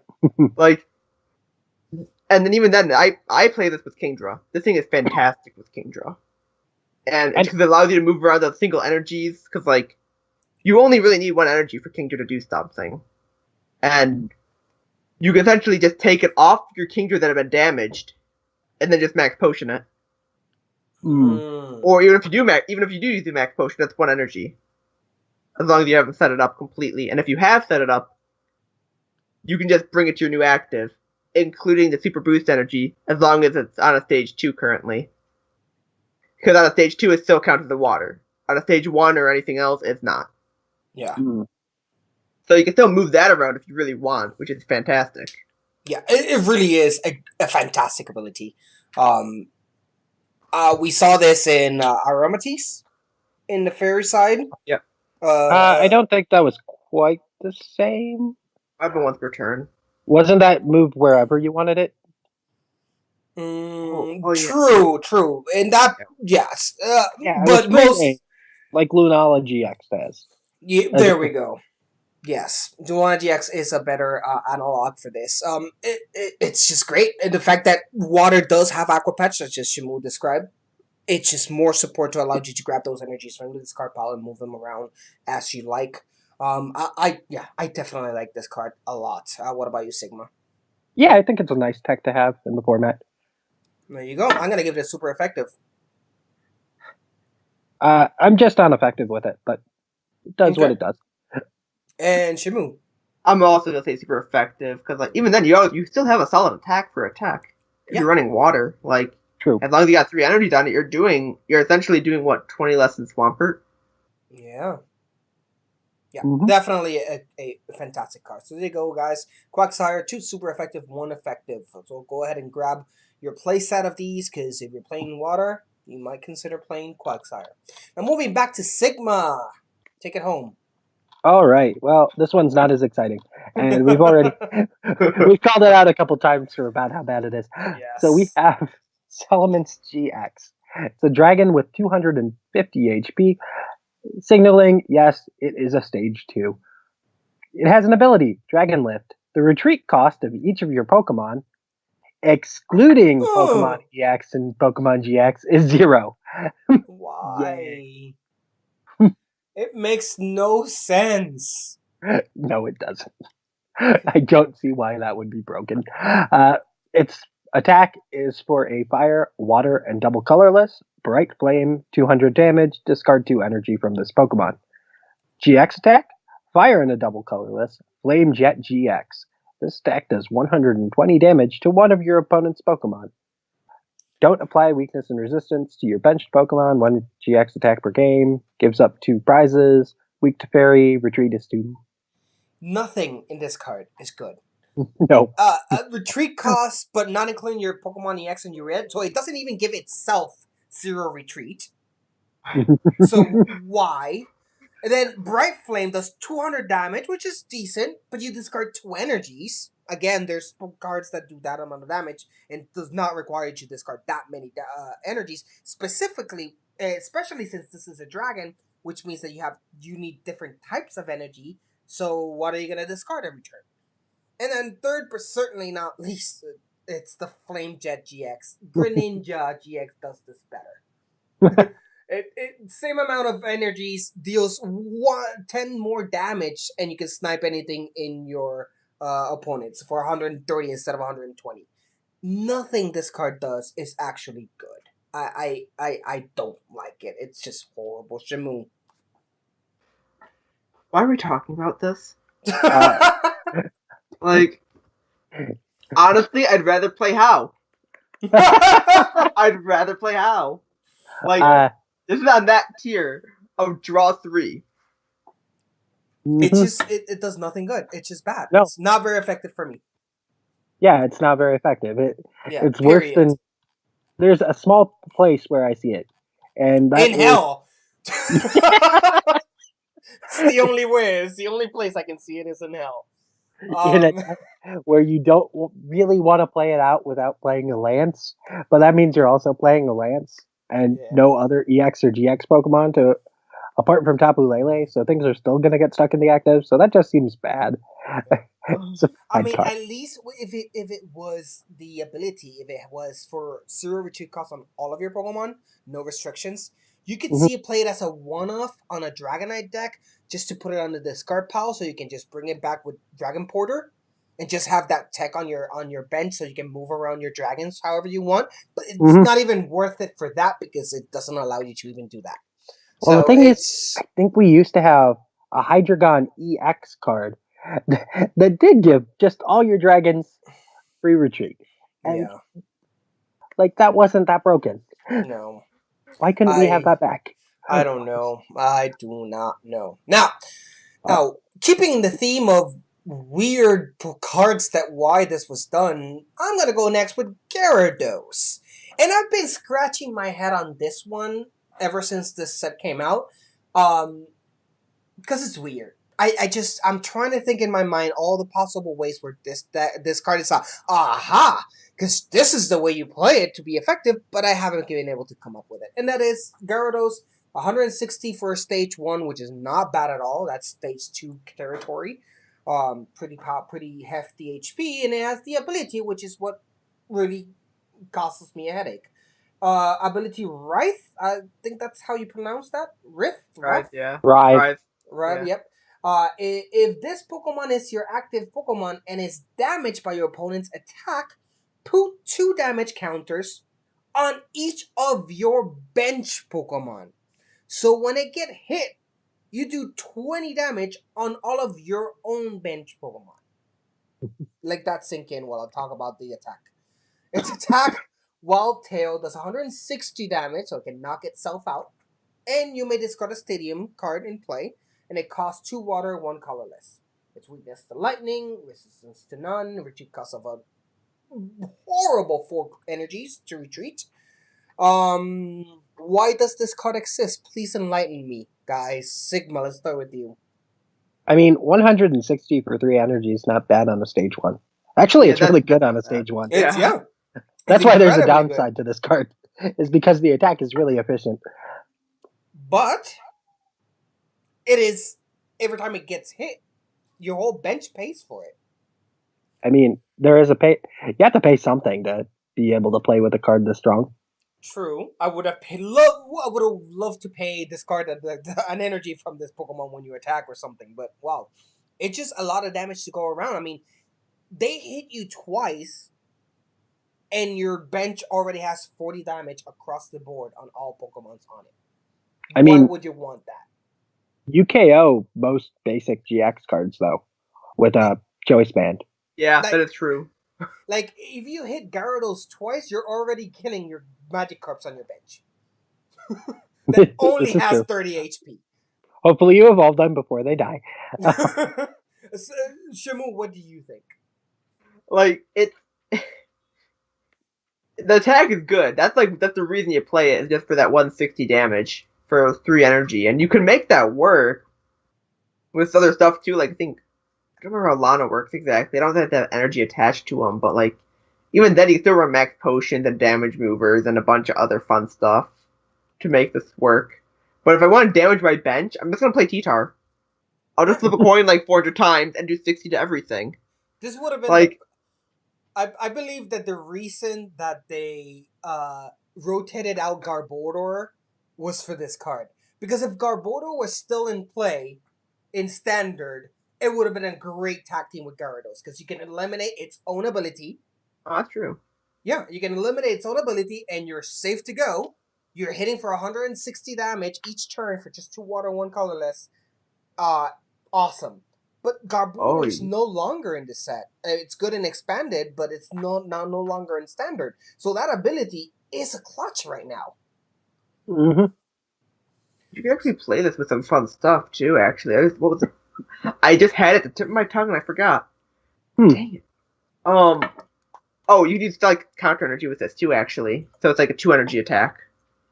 And then even then, I play this with Kingdra. This thing is fantastic with Kingdra. And because it allows you to move around those single energies, because, you only really need 1 energy for Kingdra to do something. And you can essentially just take it off your Kingdra that have been damaged, and then just Max Potion it. Or even if you do use the Max Potion, that's 1 energy. As long as you haven't set it up completely. And if you have set it up, you can just bring it to your new active, including the Super Boost energy, as long as it's on a stage 2 currently. Because on a stage 2, it still counts as the water. On a stage 1 or anything else, it's not. Yeah. So you can still move that around if you really want, which is fantastic. Yeah, it really is a fantastic ability. We saw this in Aromatisse, in the fairy side. Yeah. I don't think that was quite the same. I've been once per turn. Wasn't that moved wherever you wanted it? True. And that, yes. But most... like Lunala GX does. Yeah, there we go. Yes, Lunala GX is a better analog for this. It's just great. And the fact that water does have Aqua Patch, such as Shimu described, it's just more support to allow you to grab those energies from this card pile and move them around as you like. I definitely like this card a lot. What about you, Sigma? Yeah, I think it's a nice tech to have in the format. There you go. I'm gonna give it a super effective. I'm just uneffective with it, but it does what it does. And Shimu? I'm also gonna say super effective, because even then you still have a solid attack for attack. If you're running water, True. As long as you got 3 energies on it, you're essentially doing 20 less than Swampert. Yeah. Yeah, definitely a fantastic card. So there you go, guys. Quagsire, 2 super effective, 1 effective. So go ahead and grab your playset of these, because if you're playing water, you might consider playing Quagsire. Now moving back to Sigma. Take it home. All right. Well, this one's not as exciting. And we've called it out a couple times for about how bad it is. Yes. So we have Salamence GX. It's a dragon with 250 HP, signaling, yes, it is a stage 2. It has an ability, Dragon Lift. The retreat cost of each of your Pokemon, excluding Pokemon EX and Pokemon GX, is 0. Why? It makes no sense. No, it doesn't. I don't see why that would be broken. Its attack is for a fire, water, and double colorless. Bright Flame, 200 damage. Discard 2 energy from this Pokemon. GX attack, fire and a double colorless. Flame Jet GX. This attack does 120 damage to one of your opponent's Pokemon. Don't apply weakness and resistance to your benched Pokemon. 1 GX attack per game. Gives up 2 prizes. Weak to Fairy. Retreat is 2. Nothing in this card is good. No. Retreat costs, but not including your Pokemon EX and your red, so it doesn't even give itself 0 retreat. So why? And then Bright Flame does 200 damage, which is decent, but you discard 2 energies. Again, there's cards that do that amount of damage and does not require you to discard that many energies. Specifically, especially since this is a dragon, which means that you need different types of energy. So what are you gonna discard every turn? And then third, but certainly not least, it's the Flame Jet GX. Greninja GX does this better. Same amount of energies, deals 10 more damage, and you can snipe anything in your opponents for 130 instead of 120. Nothing this card does is actually good. I don't like it. It's just horrible. Shamu. Why are we talking about this? Like, honestly, I'd rather play How. I'd rather play How. Like, this is on that tier of draw 3. It's just it does nothing good. It's just bad. No. It's not very effective for me. Yeah, it's not very effective. It's worse period. than... There's a small place where I see it. And that in hell! It's the only way. It's the only place I can see it is in hell. Where you don't really want to play it out without playing a Lance, but that means you're also playing a Lance and no other EX or GX Pokemon apart from Tapu Lele, so things are still going to get stuck in the active, so that just seems bad. I mean, at least if it was the ability, if it was for 0 retreat cost on all of your Pokemon, no restrictions, you could see it played as a one-off on a Dragonite deck just to put it on the discard pile so you can just bring it back with Dragon Porter and just have that tech on your bench so you can move around your dragons however you want. But it's not even worth it for that because it doesn't allow you to even do that. Well, the thing is, I think we used to have a Hydreigon EX card that did give just all your dragons free retreat. And, like, that wasn't that broken. No. Why couldn't we have that back? I don't know. I do not know. Now, keeping the theme of weird cards that why this was done, I'm going to go next with Gyarados. And I've been scratching my head on this one ever since this set came out. Because it's weird. I'm trying to think in my mind all the possible ways where this card is aha! Because this is the way you play it to be effective, but I haven't been able to come up with it. And that is Gyarados, 160 for stage 1, which is not bad at all. That's stage 2 territory. Pretty hefty HP, and it has the ability, which is what really causes me a headache. Ability Writhe, I think that's how you pronounce that. Writhe, yeah. Writhe, yep. If this Pokemon is your active Pokemon and is damaged by your opponent's attack, put 2 damage counters on each of your bench Pokemon. So when it get hit, you do 20 damage on all of your own bench Pokemon. Let that sink in while I talk about the attack. Its attack, Wild Tail, does 160 damage, so it can knock itself out. And you may discard a Stadium card in play, and it costs 2 water, 1 colorless. Its weakness to lightning, resistance to none, retreat cost of a horrible 4 energies to retreat. Why does this card exist? Please enlighten me, guys. Sigma, let's start with you. I mean, 160 for 3 energy is not bad on a stage 1. Actually, it's really good on a stage 1. That's why there's a downside to this card, is because the attack is really efficient. But it is, every time it gets hit, your whole bench pays for it. I mean, there is you have to pay something to be able to play with a card this strong. True. I would have loved to pay discard an energy from this Pokemon when you attack or something, but wow. It's just a lot of damage to go around. I mean, they hit you twice, and your bench already has 40 damage across the board on all Pokemons on it. Why would you want that? You KO most basic GX cards, though, with a Choice Band. Yeah, Like- that is true. Like, if you hit Gyarados twice, you're already killing your Magikarps on your bench. That only This is has true. 30 HP. Hopefully you evolve them before they die. So, Shamu, what do you think? Like, the attack is good. That's the reason you play it, is just for that 160 damage for 3 energy, and you can make that work with other stuff too. Like, I don't remember how Lana works exactly. I don't have to have energy attached to them, but like even then you still run max potions and damage movers and a bunch of other fun stuff to make this work. But if I want to damage my bench, I'm just gonna play T-Tar. I'll just flip a coin like 400 times and do 60 to everything. This would have been Like, I believe that the reason that they rotated out Garbodor was for this card. Because if Garbodor was still in play in Standard, it would have been a great tag team with Gyarados. Because you can eliminate its own ability. oh, that's true. Yeah, you can eliminate its own ability and you're safe to go. You're hitting for 160 damage each turn for just 2 water, 1 colorless. Awesome. But Garbodor is no longer in the set. It's good in expanded, but it's no longer in standard. So that ability is a clutch right now. Mm-hmm. You can actually play this with some fun stuff too. Actually, I just had it at the tip of my tongue and I forgot. Dang it. Oh, you can use like counter energy with this too. Actually, so it's like a 2 energy attack.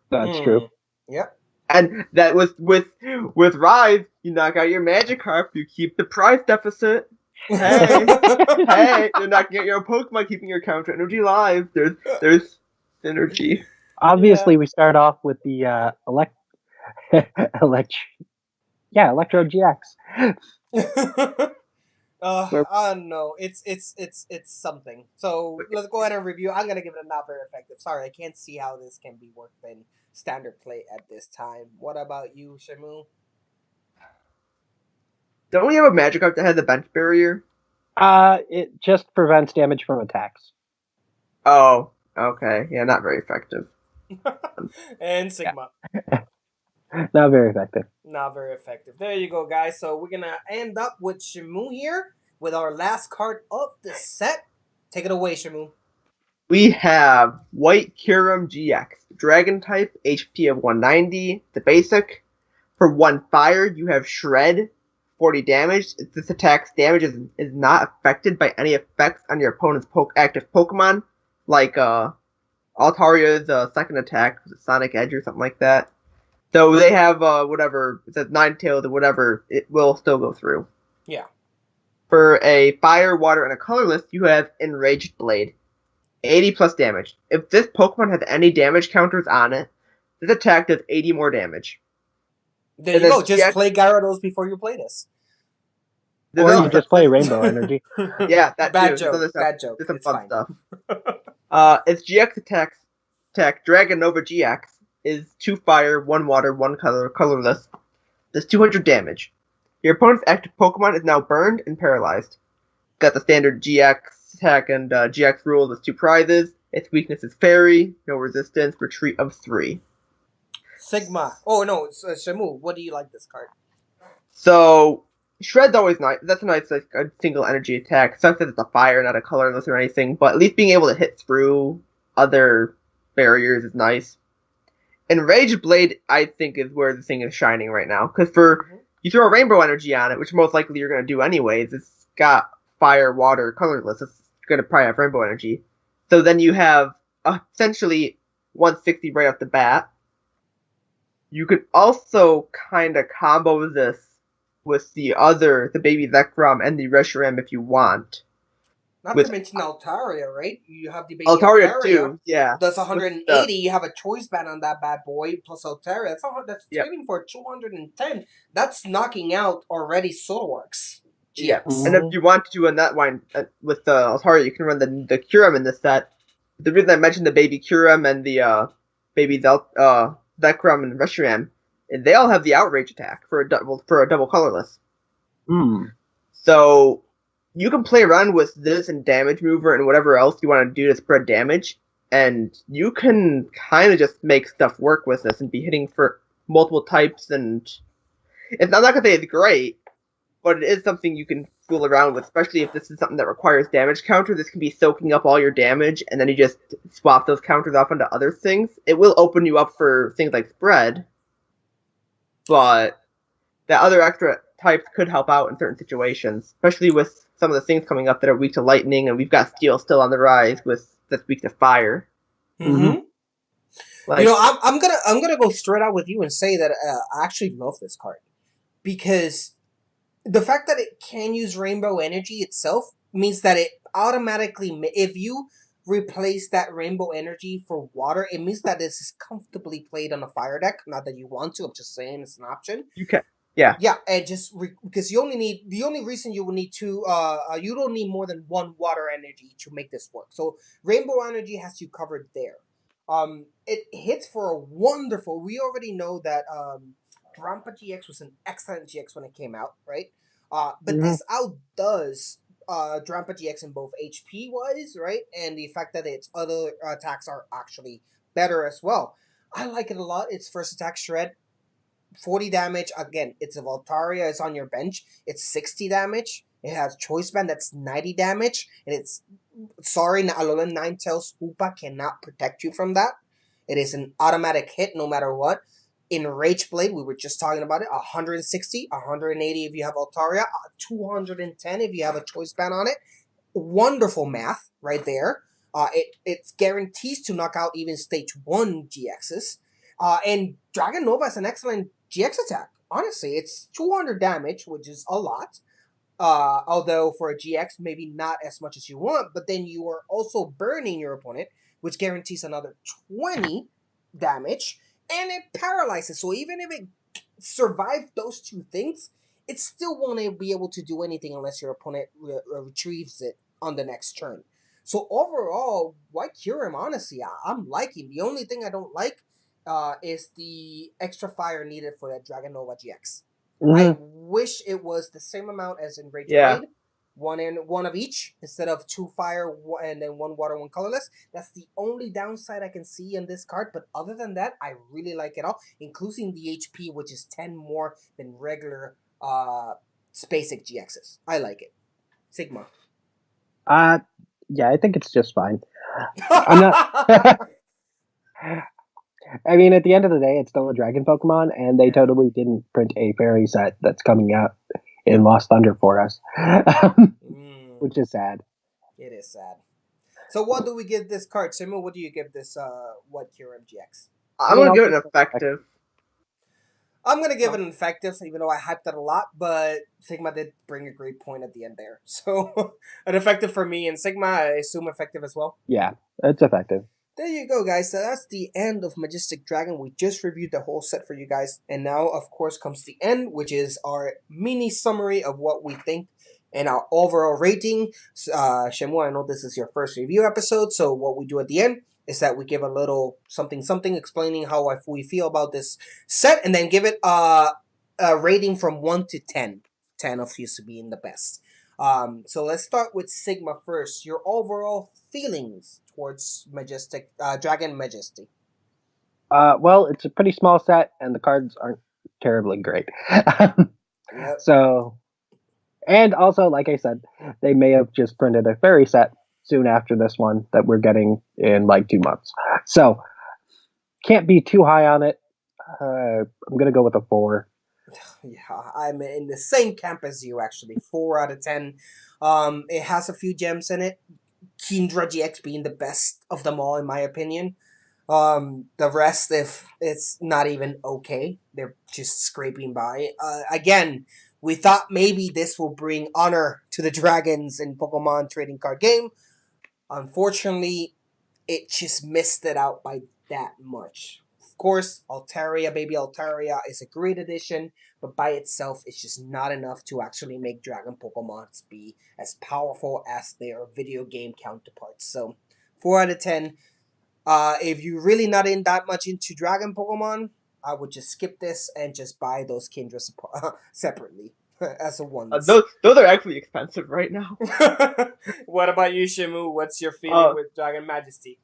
That's true. Yep. And that was with Rise, you knock out your Magikarp, you keep the prize deficit. Hey, you're knocking out your Pokemon, keeping your counter energy live. There's synergy. Obviously, we start off with the Electro GX. I don't know. It's something. So let's go ahead and review. I'm gonna give it a not very effective. Sorry, I can't see how this can be worked in standard play at this time. What about you, Shamu? Don't we have a Magikarp that has a bench barrier? It just prevents damage from attacks. Oh, okay. Yeah, not very effective. And Sigma. Not very effective. Not very effective. There you go, guys. So we're gonna end up with Shamu here with our last card of the set. Take it away, Shamu. We have White Kyurem GX. Dragon type, HP of 190. The basic. For 1 fire, you have Shred, 40 damage. This attack's damage is not affected by any effects on your opponent's active Pokemon, like Altaria's second attack, Sonic Edge or something like that. So they have whatever, it says Ninetales or whatever, it will still go through. Yeah. For a fire, water, and a colorless, you have Enraged Blade. 80 plus damage. If this Pokemon has any damage counters on it, this attack does 80 more damage. There you go. Just play Gyarados before you play this. Or you just play Rainbow Energy. Yeah, that bad too. joke. Bad joke. There's some It's fun fine. stuff. Its GX attack, Dragon Nova GX, is 2 fire, 1 water, 1 colorless. Does 200 damage. Your opponent's active Pokemon is now burned and paralyzed. Got the standard GX attack and GX rules as 2 prizes. Its weakness is Fairy, no resistance, retreat of 3. Sigma. Oh no, it's Shamu. What do you like this card? So Shred's always nice. That's a nice like a single energy attack. Sucks that it's a fire, not a colorless or anything. But at least being able to hit through other barriers is nice. Enraged Blade, I think, is where the thing is shining right now. Because you throw a Rainbow Energy on it, which most likely you're going to do anyways. It's got fire, water, colorless. It's going to probably have Rainbow Energy. So then you have essentially 160 right off the bat. You could also kind of combo this with the baby Zekrom and the Reshiram if you want. Not to mention Altaria, right? You have the baby Altaria too, yeah. That's 180. You have a choice band on that bad boy, plus Altaria. That's trading for 210. That's knocking out already Solarworks. Yeah, and if you want to do that one with Altaria, you can run the Kyurem in this set. The reason I mentioned the baby Kyurem and the baby Zekrom and Reshiram, they all have the Outrage attack for a double colorless. So you can play around with this and Damage Mover and whatever else you want to do to spread damage, and you can kind of just make stuff work with this and be hitting for multiple types. And I'm not gonna say it's great, but it is something you can fool around with, especially if this is something that requires damage counter. This can be soaking up all your damage, and then you just swap those counters off onto other things. It will open you up for things like spread, but that other extra types could help out in certain situations, especially with some of the things coming up that are weak to lightning, and we've got steel still on the rise that's weak to fire. Mm-hmm. Like, I'm gonna go straight out with you and say that I actually love this card because the fact that it can use rainbow energy itself means that it automatically, if you replace that rainbow energy for water, it means that this is comfortably played on a fire deck. Not that you want to, I'm just saying it's an option. you can, yeah. Yeah, and just because the only reason you will need two, you don't need more than one water energy to make this work. So rainbow energy has you covered there. It hits for a wonderful. We already know that Drampa GX was an excellent GX when it came out, right? But this outdoes Drampa GX in both HP wise, right, and the fact that its other attacks are actually better as well. I like it a lot. Its first attack, Shred, 40 damage. Again, it's a Voltaria. It's on your bench. It's 60 damage. It has Choice Band that's 90 damage. And it's... Sorry, Alolan Ninetales Hoopa cannot protect you from that. It is an automatic hit no matter what. In Rage Blade, we were just talking about it. 160, 180 if you have Altaria, 210 if you have a Choice Band on it. Wonderful math right there. It guarantees to knock out even Stage 1 GXs. And Dragon Nova is an excellent GX attack. Honestly, it's 200 damage, which is a lot. Although for a GX, maybe not as much as you want, but then you are also burning your opponent, which guarantees another 20 damage, and it paralyzes. So even if it survived those two things, it still won't be able to do anything unless your opponent retrieves it on the next turn. So overall, why cure him? Honestly, I'm liking. The only thing I don't like is the extra fire needed for that Dragon Nova GX. I wish it was the same amount as in Rage Blade. One of each instead of 2 fire and then 1 water, 1 colorless. That's the only downside I can see in this card. But other than that, I really like it all, including the HP, which is 10 more than regular Spacek GXs. I like it. Sigma. Yeah, I think it's just fine. I'm not. I mean, at the end of the day, it's still a dragon Pokemon, and they totally didn't print a fairy set that's coming out in Lost Thunder for us, which is sad. It is sad. So what do we give this card? Simu, what do you give this What Cure MGX? I'm going to give it an effective. I'm going to give it an effective, even though I hyped it a lot, but Sigma did bring a great point at the end there. So an effective for me, and Sigma, I assume effective as well? Yeah, it's effective. There you go, guys. So that's the end of Majestic Dragon. We just reviewed the whole set for you guys. And now, of course, comes the end, which is our mini summary of what we think and our overall rating. Shemu, I know this is your first review episode, so what we do at the end is that we give a little something explaining how we feel about this set, and then give it a rating from 1 to 10. 10 of you being the best. So let's start with Sigma first. Your overall feelings towards Majestic Dragon Majesty. Well, it's a pretty small set, and the cards aren't terribly great. Yep. So, and also, like I said, they may have just printed a fairy set soon after this one that we're getting in like 2 months. So, can't be too high on it. I'm gonna go with a 4. Yeah, I'm in the same camp as you, actually. 4 out of 10. It has a few gems in it. Kingdra GX being the best of them all, in my opinion. The rest, if it's not even okay, they're just scraping by. Again, we thought maybe this will bring honor to the dragons in Pokemon trading card game. Unfortunately, it just missed it out by that much. Of course, Altaria, Baby Altaria is a great addition, but by itself, it's just not enough to actually make Dragon Pokemons be as powerful as their video game counterparts. So, 4 out of 10. If you're really not that much into Dragon Pokemon, I would just skip this and just buy those Kingdra separately as a one. Those are actually expensive right now. What about you, Shimu? What's your feeling with Dragon Majesty?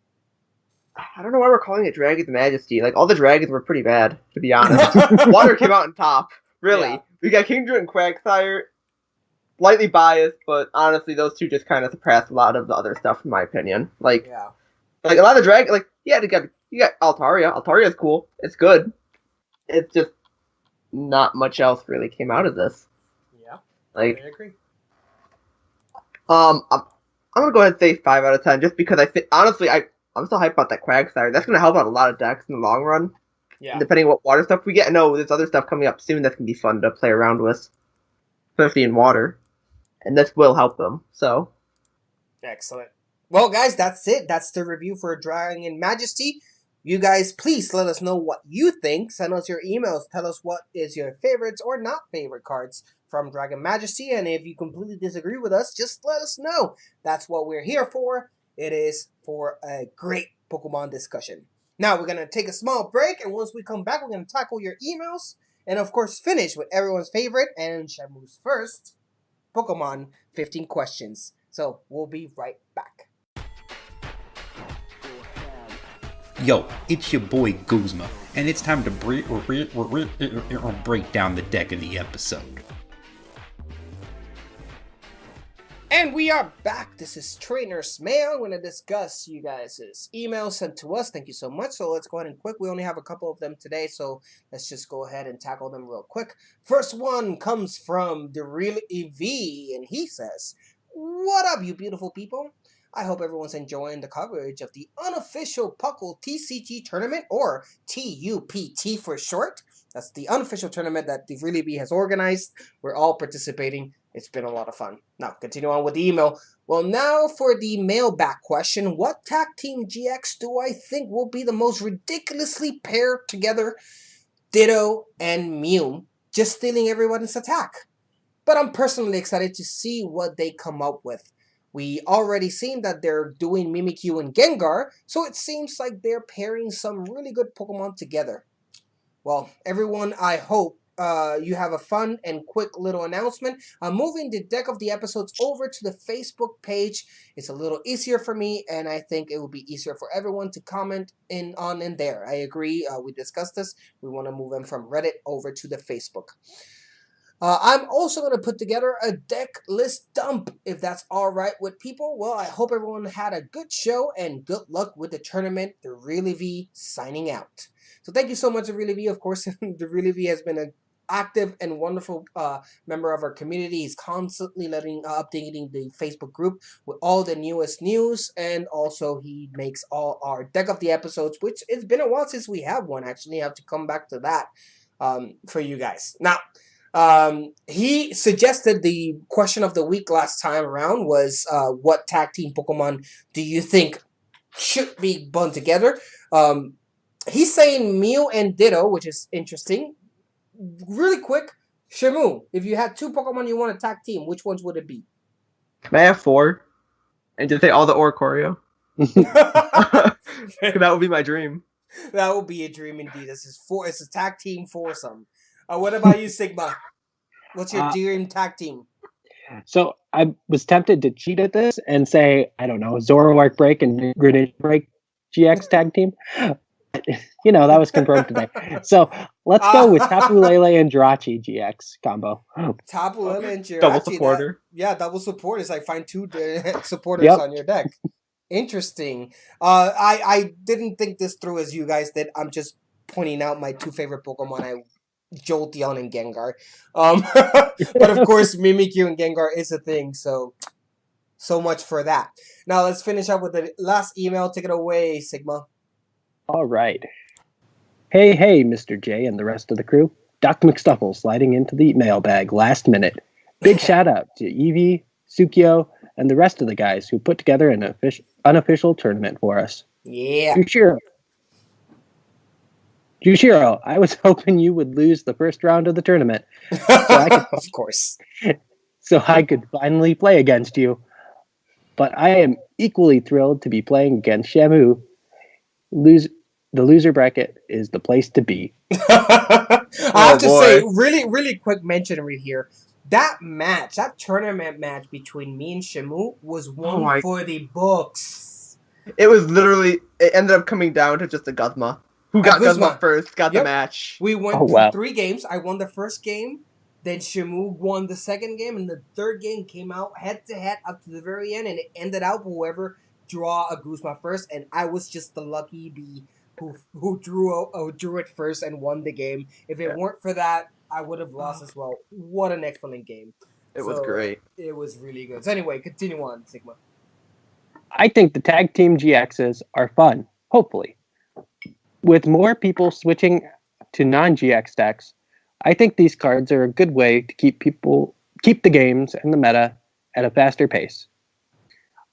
I don't know why we're calling it Dragon Majesty. Like, all the dragons were pretty bad, to be honest. Water came out on top. Really. Yeah. We got Kingdra and Quagsire. slightly biased, but honestly, those two just kind of surpass a lot of the other stuff, in my opinion. Like Yeah. a lot of the drag, like you got Altaria. Altaria is cool. It's good. It's just not much else really came out of this. Yeah. Like, I agree. I'm gonna go ahead and say 5 out of 10, just because honestly, I'm still hyped about that Quagsire. That's gonna help out a lot of decks in the long run. Yeah. And depending on what water stuff we get, no, there's other stuff coming up soon that's gonna be fun to play around with, especially in water, and this will help them. So, Excellent. Well, guys, that's it. That's the review for Dragon Majesty. You guys, please let us know what you think. Send us your emails. Tell us what is your favorites or not favorite cards from Dragon Majesty. And if you completely disagree with us, just let us know. That's what we're here for. It is for a great Pokemon discussion. Now, we're going to take a small break. And once we come back, we're going to tackle your emails. And, of course, finish with everyone's favorite and Shamu's first Pokemon 15 questions. So, we'll be right back. Yo, it's your boy Guzma, and it's time to break down the deck of the episode. And we are back. This is Trainer's Mail. I'm going to discuss you guys' emails sent to us. Thank you so much. So let's go ahead and quick. We only have a couple of them today, so let's just go ahead and tackle them real quick. First one comes from The Real EV, and he says, "What up, you beautiful people? I hope everyone's enjoying the coverage of the unofficial P.U.C.L TCG tournament, or TUPT for short. That's the unofficial tournament that the Really Bee has organized. We're all participating. It's been a lot of fun. Now, continue on with the email. Well, now for the mailback question. What tag team GX do I think will be the most ridiculously paired together? Ditto and Mew, just stealing everyone's attack. But I'm personally excited to see what they come up with. We already seen that they're doing Mimikyu and Gengar, so it seems like they're pairing some really good Pokemon together. Well, everyone, I hope you have a fun and quick little announcement. I'm moving the deck of the episodes over to the Facebook page. It's a little easier for me, and I think it will be easier for everyone to comment in there. I agree. We discussed this. We want to move them from Reddit over to the Facebook. I'm also going to put together a deck list dump, if that's all right with people. Well, I hope everyone had a good show, and good luck with the tournament. The Really V signing out. So thank you so much, The Really V. Of course, The Really V has been an active and wonderful member of our community. He's constantly updating the Facebook group with all the newest news, and also he makes all our deck of the episodes, which it's been a while since we have one. Actually, I have to come back to that for you guys. Now, he suggested the question of the week last time around was, what tag team Pokemon do you think should be bundled together? He's saying Mew and Ditto, which is interesting. Really quick, Shamu, if you had two Pokemon you want to tag team, which ones would it be? may I have 4? And just say all the Oricorio? That would be my dream. That would be a dream indeed. It's a tag team foursome. What about you, Sigma? What's your dream tag team? So I was tempted to cheat at this and say, I don't know, Zoroark Break and Greninja Break GX tag team. You know, that was confirmed today. So let's go with Tapu Lele and Jirachi GX combo. Tapu Lele and Jirachi. Double supporter. Double support is like find two supporters on your deck. Interesting. I didn't think this through as you guys did. I'm just pointing out my two favorite Pokemon. Jolteon and Gengar. But of course, Mimikyu and Gengar is a thing, so much for that. Now let's finish up with the last email. Take it away, Sigma. All right. Hey, Mr. J and the rest of the crew. Doc McStuffle sliding into the mailbag last minute. Big shout out to Evie, Tsukio, and the rest of the guys who put together an unofficial tournament for us. Yeah. Jushiro, I was hoping you would lose the first round of the tournament. Of course. So I could finally play against you. But I am equally thrilled to be playing against Shamu. The loser bracket is the place to be. I have to say, really quick mention right here. That tournament match between me and Shamu was one for the books. It ended up coming down to just a Guzma. Who got Guzma first, got the match. We went through 3 games. I won the first game. Then Shamu won the second game, and the third game came out head-to-head up to the very end, and it ended out whoever draw a Guzma first, and I was just the lucky bee who drew it first and won the game. If it weren't for that, I would have lost as well. What an excellent game. It was great. It was really good. So anyway, continue on, Sigma. I think the tag team GXs are fun, hopefully. With more people switching to non-GX decks, I think these cards are a good way to keep the games and the meta at a faster pace.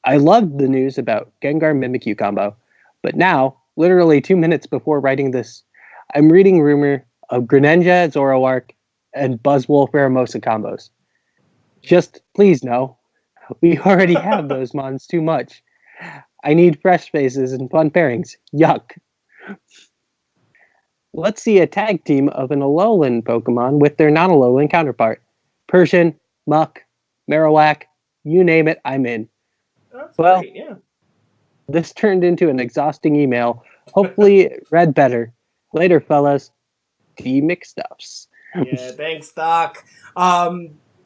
I loved the news about Gengar Mimikyu combo, but now, literally 2 minutes before writing this, I'm reading rumor of Greninja, Zoroark, and Buzzwole Pheromosa combos. Just please no. We already have those mons too much. I need fresh faces and fun pairings. Yuck. Let's see a tag team of an Alolan Pokemon with their non-Alolan counterpart. Persian, Muck, Marowak, you name it, I'm in. That's well, great, yeah. This turned into an exhausting email. Hopefully it read better. Later, fellas. Team McStuffs. Yeah, thanks, Doc.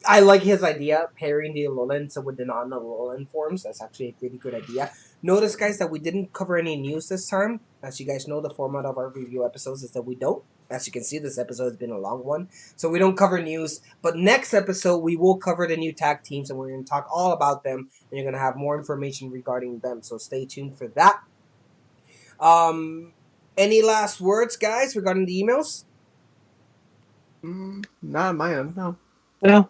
I like his idea, pairing the Alolan with the non-Alolan forms. That's actually a really good idea. Notice, guys, that we didn't cover any news this time. As you guys know, the format of our review episodes is that we don't. As you can see, this episode has been a long one. So we don't cover news. But next episode, we will cover the new tag teams, and we're going to talk all about them. And you're going to have more information regarding them. So stay tuned for that. Any last words, guys, regarding the emails? Not on my own, no. No.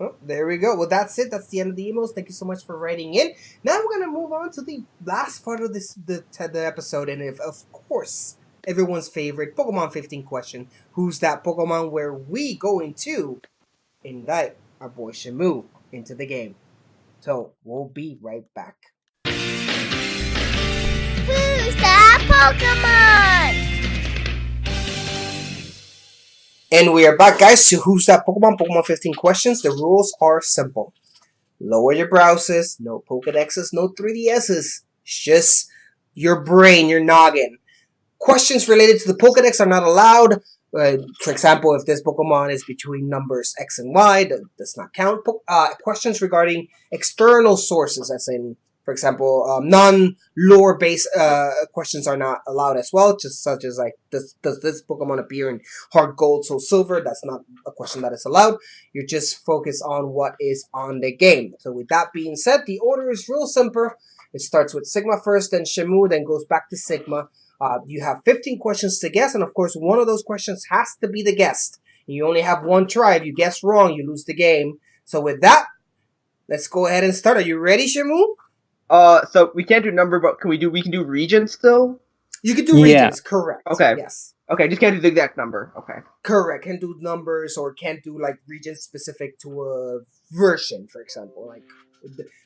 Oh, there we go. Well, that's it. That's the end of the emails. Thank you so much for writing in. Now we're going to move on to the last part of the episode. And if, of course, everyone's favorite Pokemon 15 question, who's that Pokemon, where we going to invite our boy Shamu into the game. So we'll be right back. Who's that Pokemon? And we are back, guys, to Who's That Pokemon? Pokemon 15 questions. The rules are simple. Lower your browsers, no Pokedexes, no 3DSs. It's just your brain, your noggin. Questions related to the Pokedex are not allowed. For example, if this Pokemon is between numbers X and Y, that does not count. Questions regarding external sources, as in, for example, non-lore-based questions are not allowed as well, just such as, like, does this Pokemon appear in Heart Gold, Soul Silver? That's not a question that is allowed. You're just focused on what is on the game. So with that being said, the order is real simple. It starts with Sigma first, then Shamu, then goes back to Sigma. You have 15 questions to guess, and of course, one of those questions has to be the guest. You only have one try. If you guess wrong, you lose the game. So with that, let's go ahead and start. Are you ready, Shamu? So we can't do number, but we can do region still? You can do regions, correct. Okay. Yes. Okay, just can't do the exact number. Okay. Correct. Can do numbers or can't do, like, regions specific to a version, for example. Like,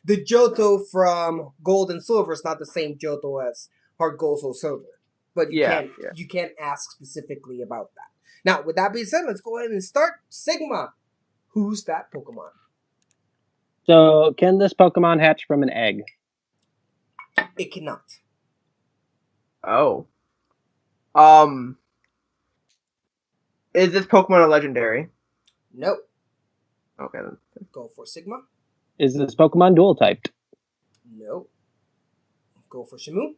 the Johto from Gold and Silver is not the same Johto as Heart Gold, Soul Silver. But you can't ask specifically about that. Now, with that being said, let's go ahead and start. Sigma, who's that Pokemon? So, can this Pokemon hatch from an egg? It cannot. Oh. Is this Pokemon a legendary? Nope. Okay, then. Go for Sigma. Is this Pokemon dual typed? Nope. Go for Shamu.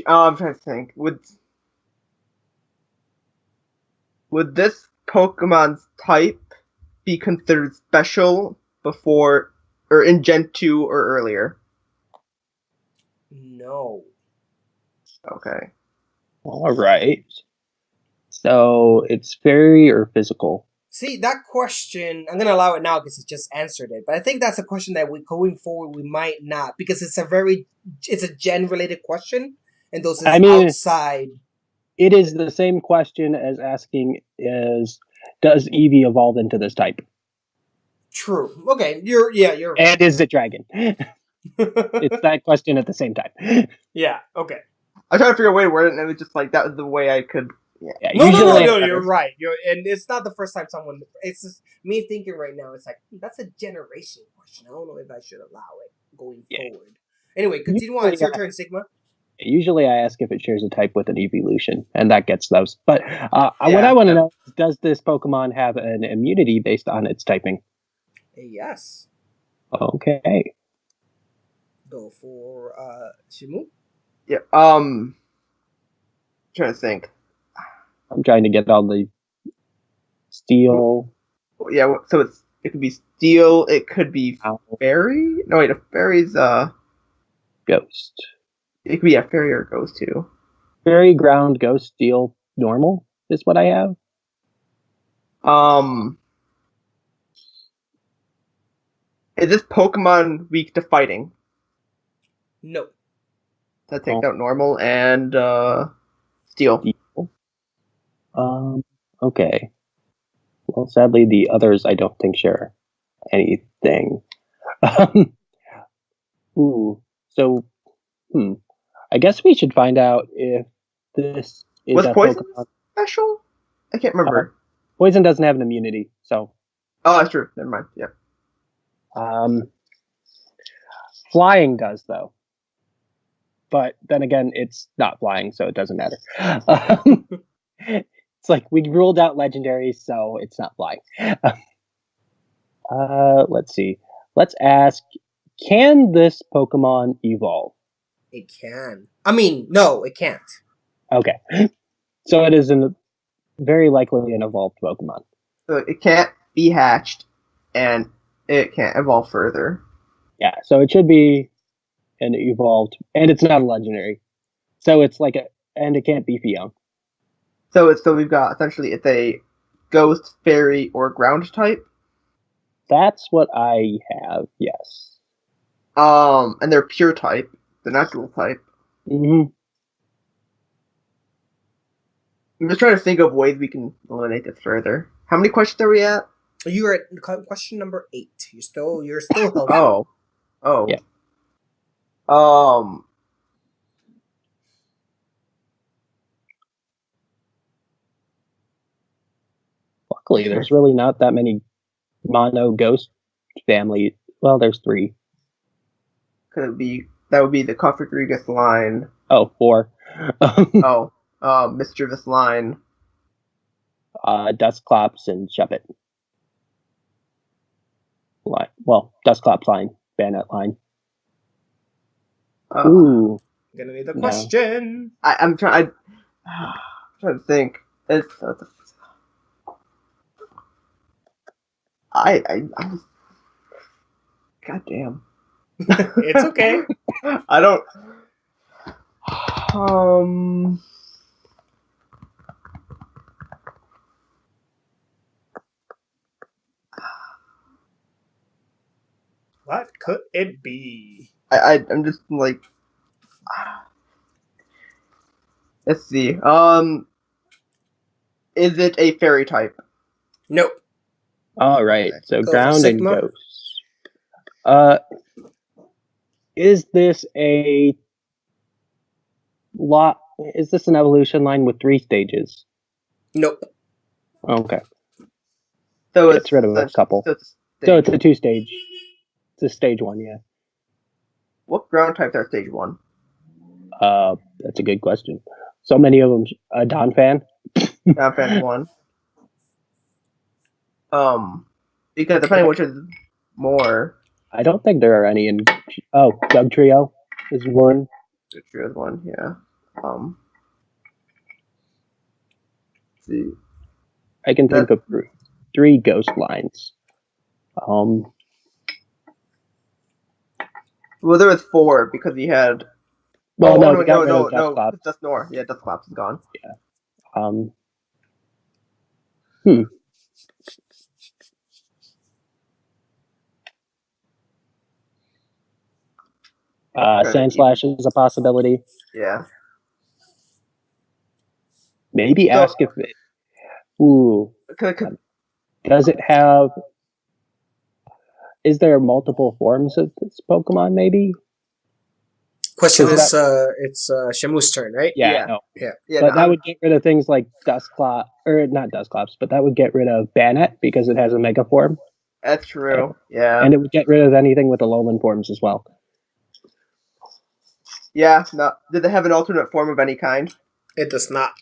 I'm trying to think. Would this Pokemon's type be considered special before or in Gen 2 or earlier? No. Okay. All right. So it's fairy or physical? See, that question, I'm going to allow it now because it just answered it. But I think that's a question that going forward we might not, because it's a gen-related question, and those is outside. It is the same question as asking does Eevee evolve into this type? True. Okay, you're right. And is it dragon? It's that question at the same time. Yeah, okay. I tried to figure a way to word it, and it was just like, that was the way I could... Yeah, no, you're right. And it's not the first time someone... It's just me thinking right now, it's like, that's a generation question. I don't know if I should allow it going forward. Anyway, continue on. It's your turn, Sigma. Usually I ask if it shares a type with an evolution, and that gets those. But what Yeah, I want to know is, does this Pokemon have an immunity based on its typing? Yes. Okay. Go for Shimu. Yeah. Trying to think. I'm trying to get all the steel. Yeah. So it could be steel. It could be Owl, fairy. No, wait. A fairy's ghost. It could be a fairy or ghost too. Fairy, ground, ghost, steel, normal is what I have. Is this Pokemon weak to fighting? No. That takes out normal and steel. Okay. Well, sadly, the others I don't think share anything. Ooh. So, I guess we should find out if this is Was a poison Pokemon. special? I can't remember. Poison doesn't have an immunity, so. Oh, that's true. Never mind. Yeah. Flying does, though. But then again, it's not flying, so it doesn't matter. It's like we ruled out legendaries, so it's not flying. Let's see. Let's ask, can this Pokemon evolve? It can. I mean, no, it can't. Okay. So it is very likely an evolved Pokemon. So it can't be hatched, and it can't evolve further. Yeah, so it should be an evolved, and it's not a legendary. So it's like and it can't be Fion. So we've got essentially it's a ghost, fairy, or ground type. That's what I have. Yes. And they're pure type. They're not dual type. Mm-hmm. I'm just trying to think of ways we can eliminate this further. How many questions are we at? You're at question number 8. You're still healthy. Oh. Yeah. Luckily, there's really not that many mono ghost family. Well, there's 3. That would be the Cofagrigus line. Oh, 4. Mischievous line. Dustclops and Shuppet. Line. Well, Dustclops line, Bayonet line. Ooh. Gonna need the question. I'm trying to think. It's God damn. It's okay. I don't. What could it be? I'm just like. Let's see. Is it a fairy type? Nope. All right. So Go ground and ghost. Is this a lot? Is this an evolution line with 3 stages? Nope. Okay. So Gets rid of a couple. So it's a 2-stage. It's a stage 1, yeah. What ground types are stage 1? That's a good question. So many of them. Donphan. Donphan 1. Because depending on which is more. I don't think there are any in. Oh, Dugtrio is 1. Dugtrio is 1, yeah. Let's see. I can think of 3 ghost lines. Well, there was 4 because he had. Well, no, Dustclops. Dustnor. Yeah, Dustclops is gone. Yeah. Sandslash is a possibility. Yeah. Maybe ask if it. Ooh. Does it have? Is there multiple forms of this Pokemon? Maybe. Question is, it's Shamu's turn, right? Yeah. No. Yeah. But that would get rid of things like Dustclop, or not Dustclops, but that would get rid of Banet because it has a Mega form. That's true. Yeah. And it would get rid of anything with the Alolan forms as well. Yeah, no. Did they have an alternate form of any kind? It does not.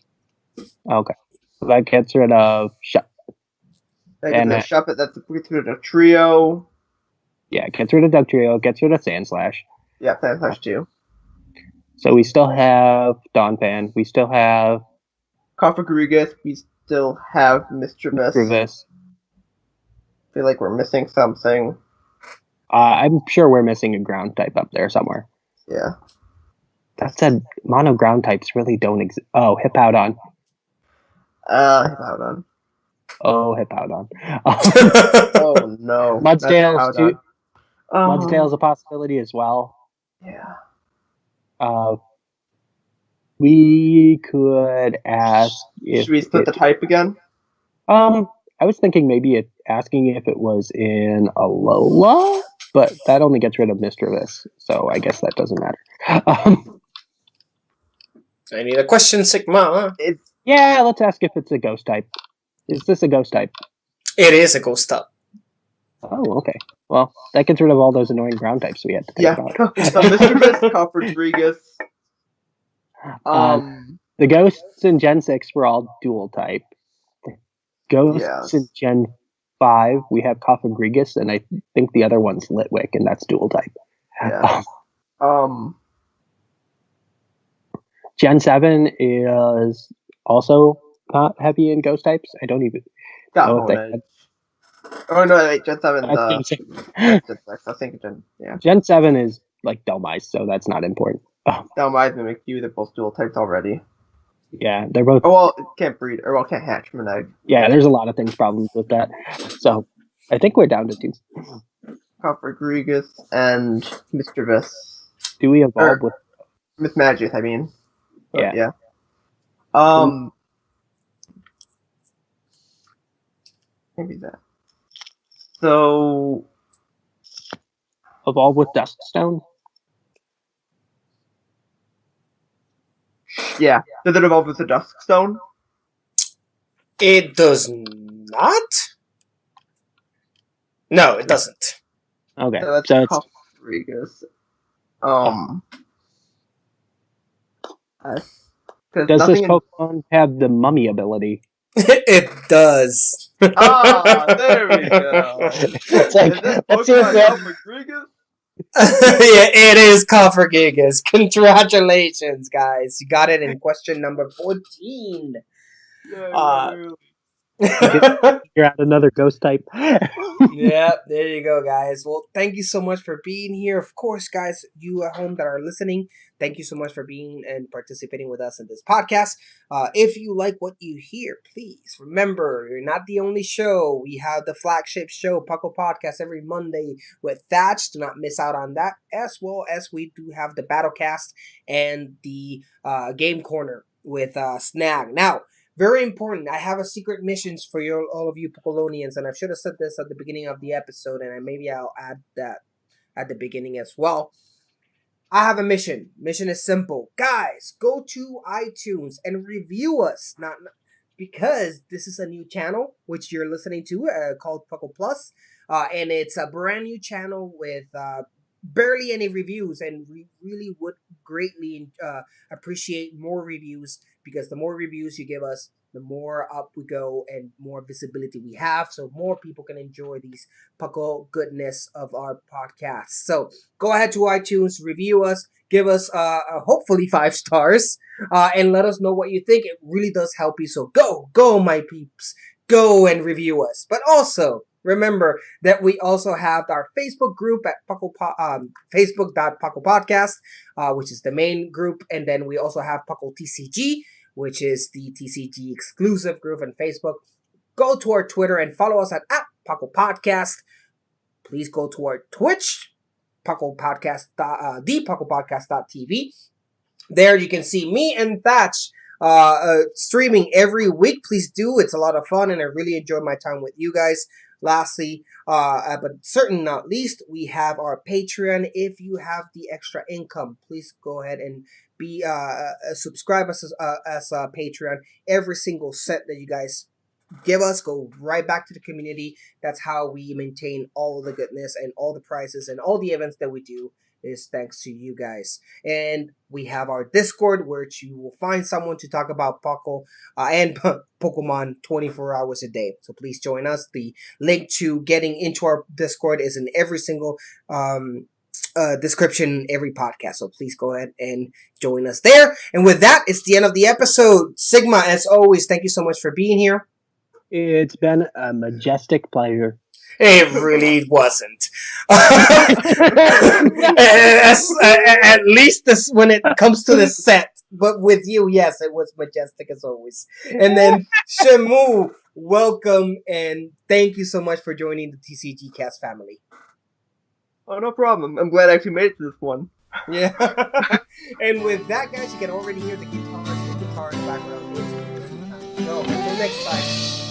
Okay. So that gets rid of Shup. Like And the Shuppet, that's a trio. Yeah, it gets rid of Dugtrio, gets rid of Sandslash. Yeah, Plant Slash 2. So we still have Donphan. We still have Cofagrigus, we still have Mischievous. Grievous. I feel like we're missing something. I'm sure we're missing a ground type up there somewhere. Yeah. That said, mono ground types really don't exist. Oh, Hippowdon. Hippowdon. Oh, Hippowdon. Oh no. Mudsdale's too. Oh. Mudsdale's a possibility as well. Yeah. We could ask if Should we split the type again? I was thinking maybe asking if it was in Alola, but that only gets rid of Mischievous, so I guess that doesn't matter. I need a question, Sigma. Yeah, let's ask if it's a ghost type. Is this a ghost type? It is a ghost type. Oh, okay. Well, that gets rid of all those annoying ground types we had to think about. So Mischievous, Cofagrigus. The ghosts in Gen 6 were all dual type. The ghosts in Gen 5, we have Cofagrigus, and I think the other one's Litwick, and that's dual type. Yeah. Gen 7 is also not heavy in ghost types. I don't even know if they had... Oh no, wait, Gen 7 I think Gen 7 is like Delmise, so that's not important. Delmise and McHugh, they're both dual types already. Yeah, they're both... Oh, well, it can't breed, or well, can't hatch from an egg. Yeah, there's a lot of problems with that. So, I think we're down to 2. Cofagrigus and Mischievous. Do we evolve with... Miss Magic, I mean. Yeah. Yeah. Maybe that. So... Evolve with Duststone? Yeah. Does it evolve with the Duskstone? It does not? No, it doesn't. Okay. So that's Cofagrigus. Does this Pokemon have the Mummy ability? It does. There we go. It's like, is this Pokemon Cofagrigus? Yeah, it is Cofagrigus. Congratulations, guys. You got it in question number 14. You're at another ghost type. Yep, there you go, guys. Well, thank you so much for being here. Of course, guys, you at home that are listening, thank you so much for being and participating with us in this podcast. If you like what you hear, please remember, you're not the only show. We have the flagship show, Puckle Podcast, every Monday with Thatch. Do not miss out on that, as well as we do have the Battlecast and the Game Corner with Snag. Now, very important. I have a secret missions for all of you Puckalonians, and I should have said this at the beginning of the episode, and maybe I'll add that at the beginning as well. I have a mission. Mission is simple. Guys, go to iTunes and review us. Not because this is a new channel, which you're listening to, called Puckle Plus, and it's a brand new channel with barely any reviews, and we really would greatly appreciate more reviews, because the more reviews you give us, the more up we go and more visibility we have, so more people can enjoy these Puckle goodness of our podcast. So go ahead to iTunes, review us, give us hopefully 5 stars, and let us know what you think. It really does help you, so go my peeps, go and review us. But also, remember that we also have our Facebook group at facebook.pucklepodcast, which is the main group. And then we also have Puckle TCG, which is the TCG exclusive group on Facebook. Go to our Twitter and follow us at Puckle Podcast. Please go to our Twitch, Puckle Podcast, thepucklepodcast.tv. There you can see me and Thatch streaming every week. Please do. It's a lot of fun, and I really enjoy my time with you guys. Lastly, but certainly not least, we have our Patreon. If you have the extra income, please go ahead and be subscribe us as a Patreon. Every single cent that you guys give us, go right back to the community. That's how we maintain all the goodness and all the prizes and all the events that we do is thanks to you guys. And we have our Discord, where you will find someone to talk about Poco and Pokemon 24 hours a day. So please join us. The link to getting into our Discord is in every single description in every podcast. So please go ahead and join us there. And with that, it's the end of the episode. Sigma, as always, thank you so much for being here. It's been a majestic pleasure. It really wasn't. At least this when it comes to the set. But with you, yes, it was majestic as always. And then Shamu, welcome and thank you so much for joining the TCGcast family. Oh, no problem. I'm glad I actually made it to this one. Yeah. And with that, guys, you can already hear the guitar in the background. So until next time.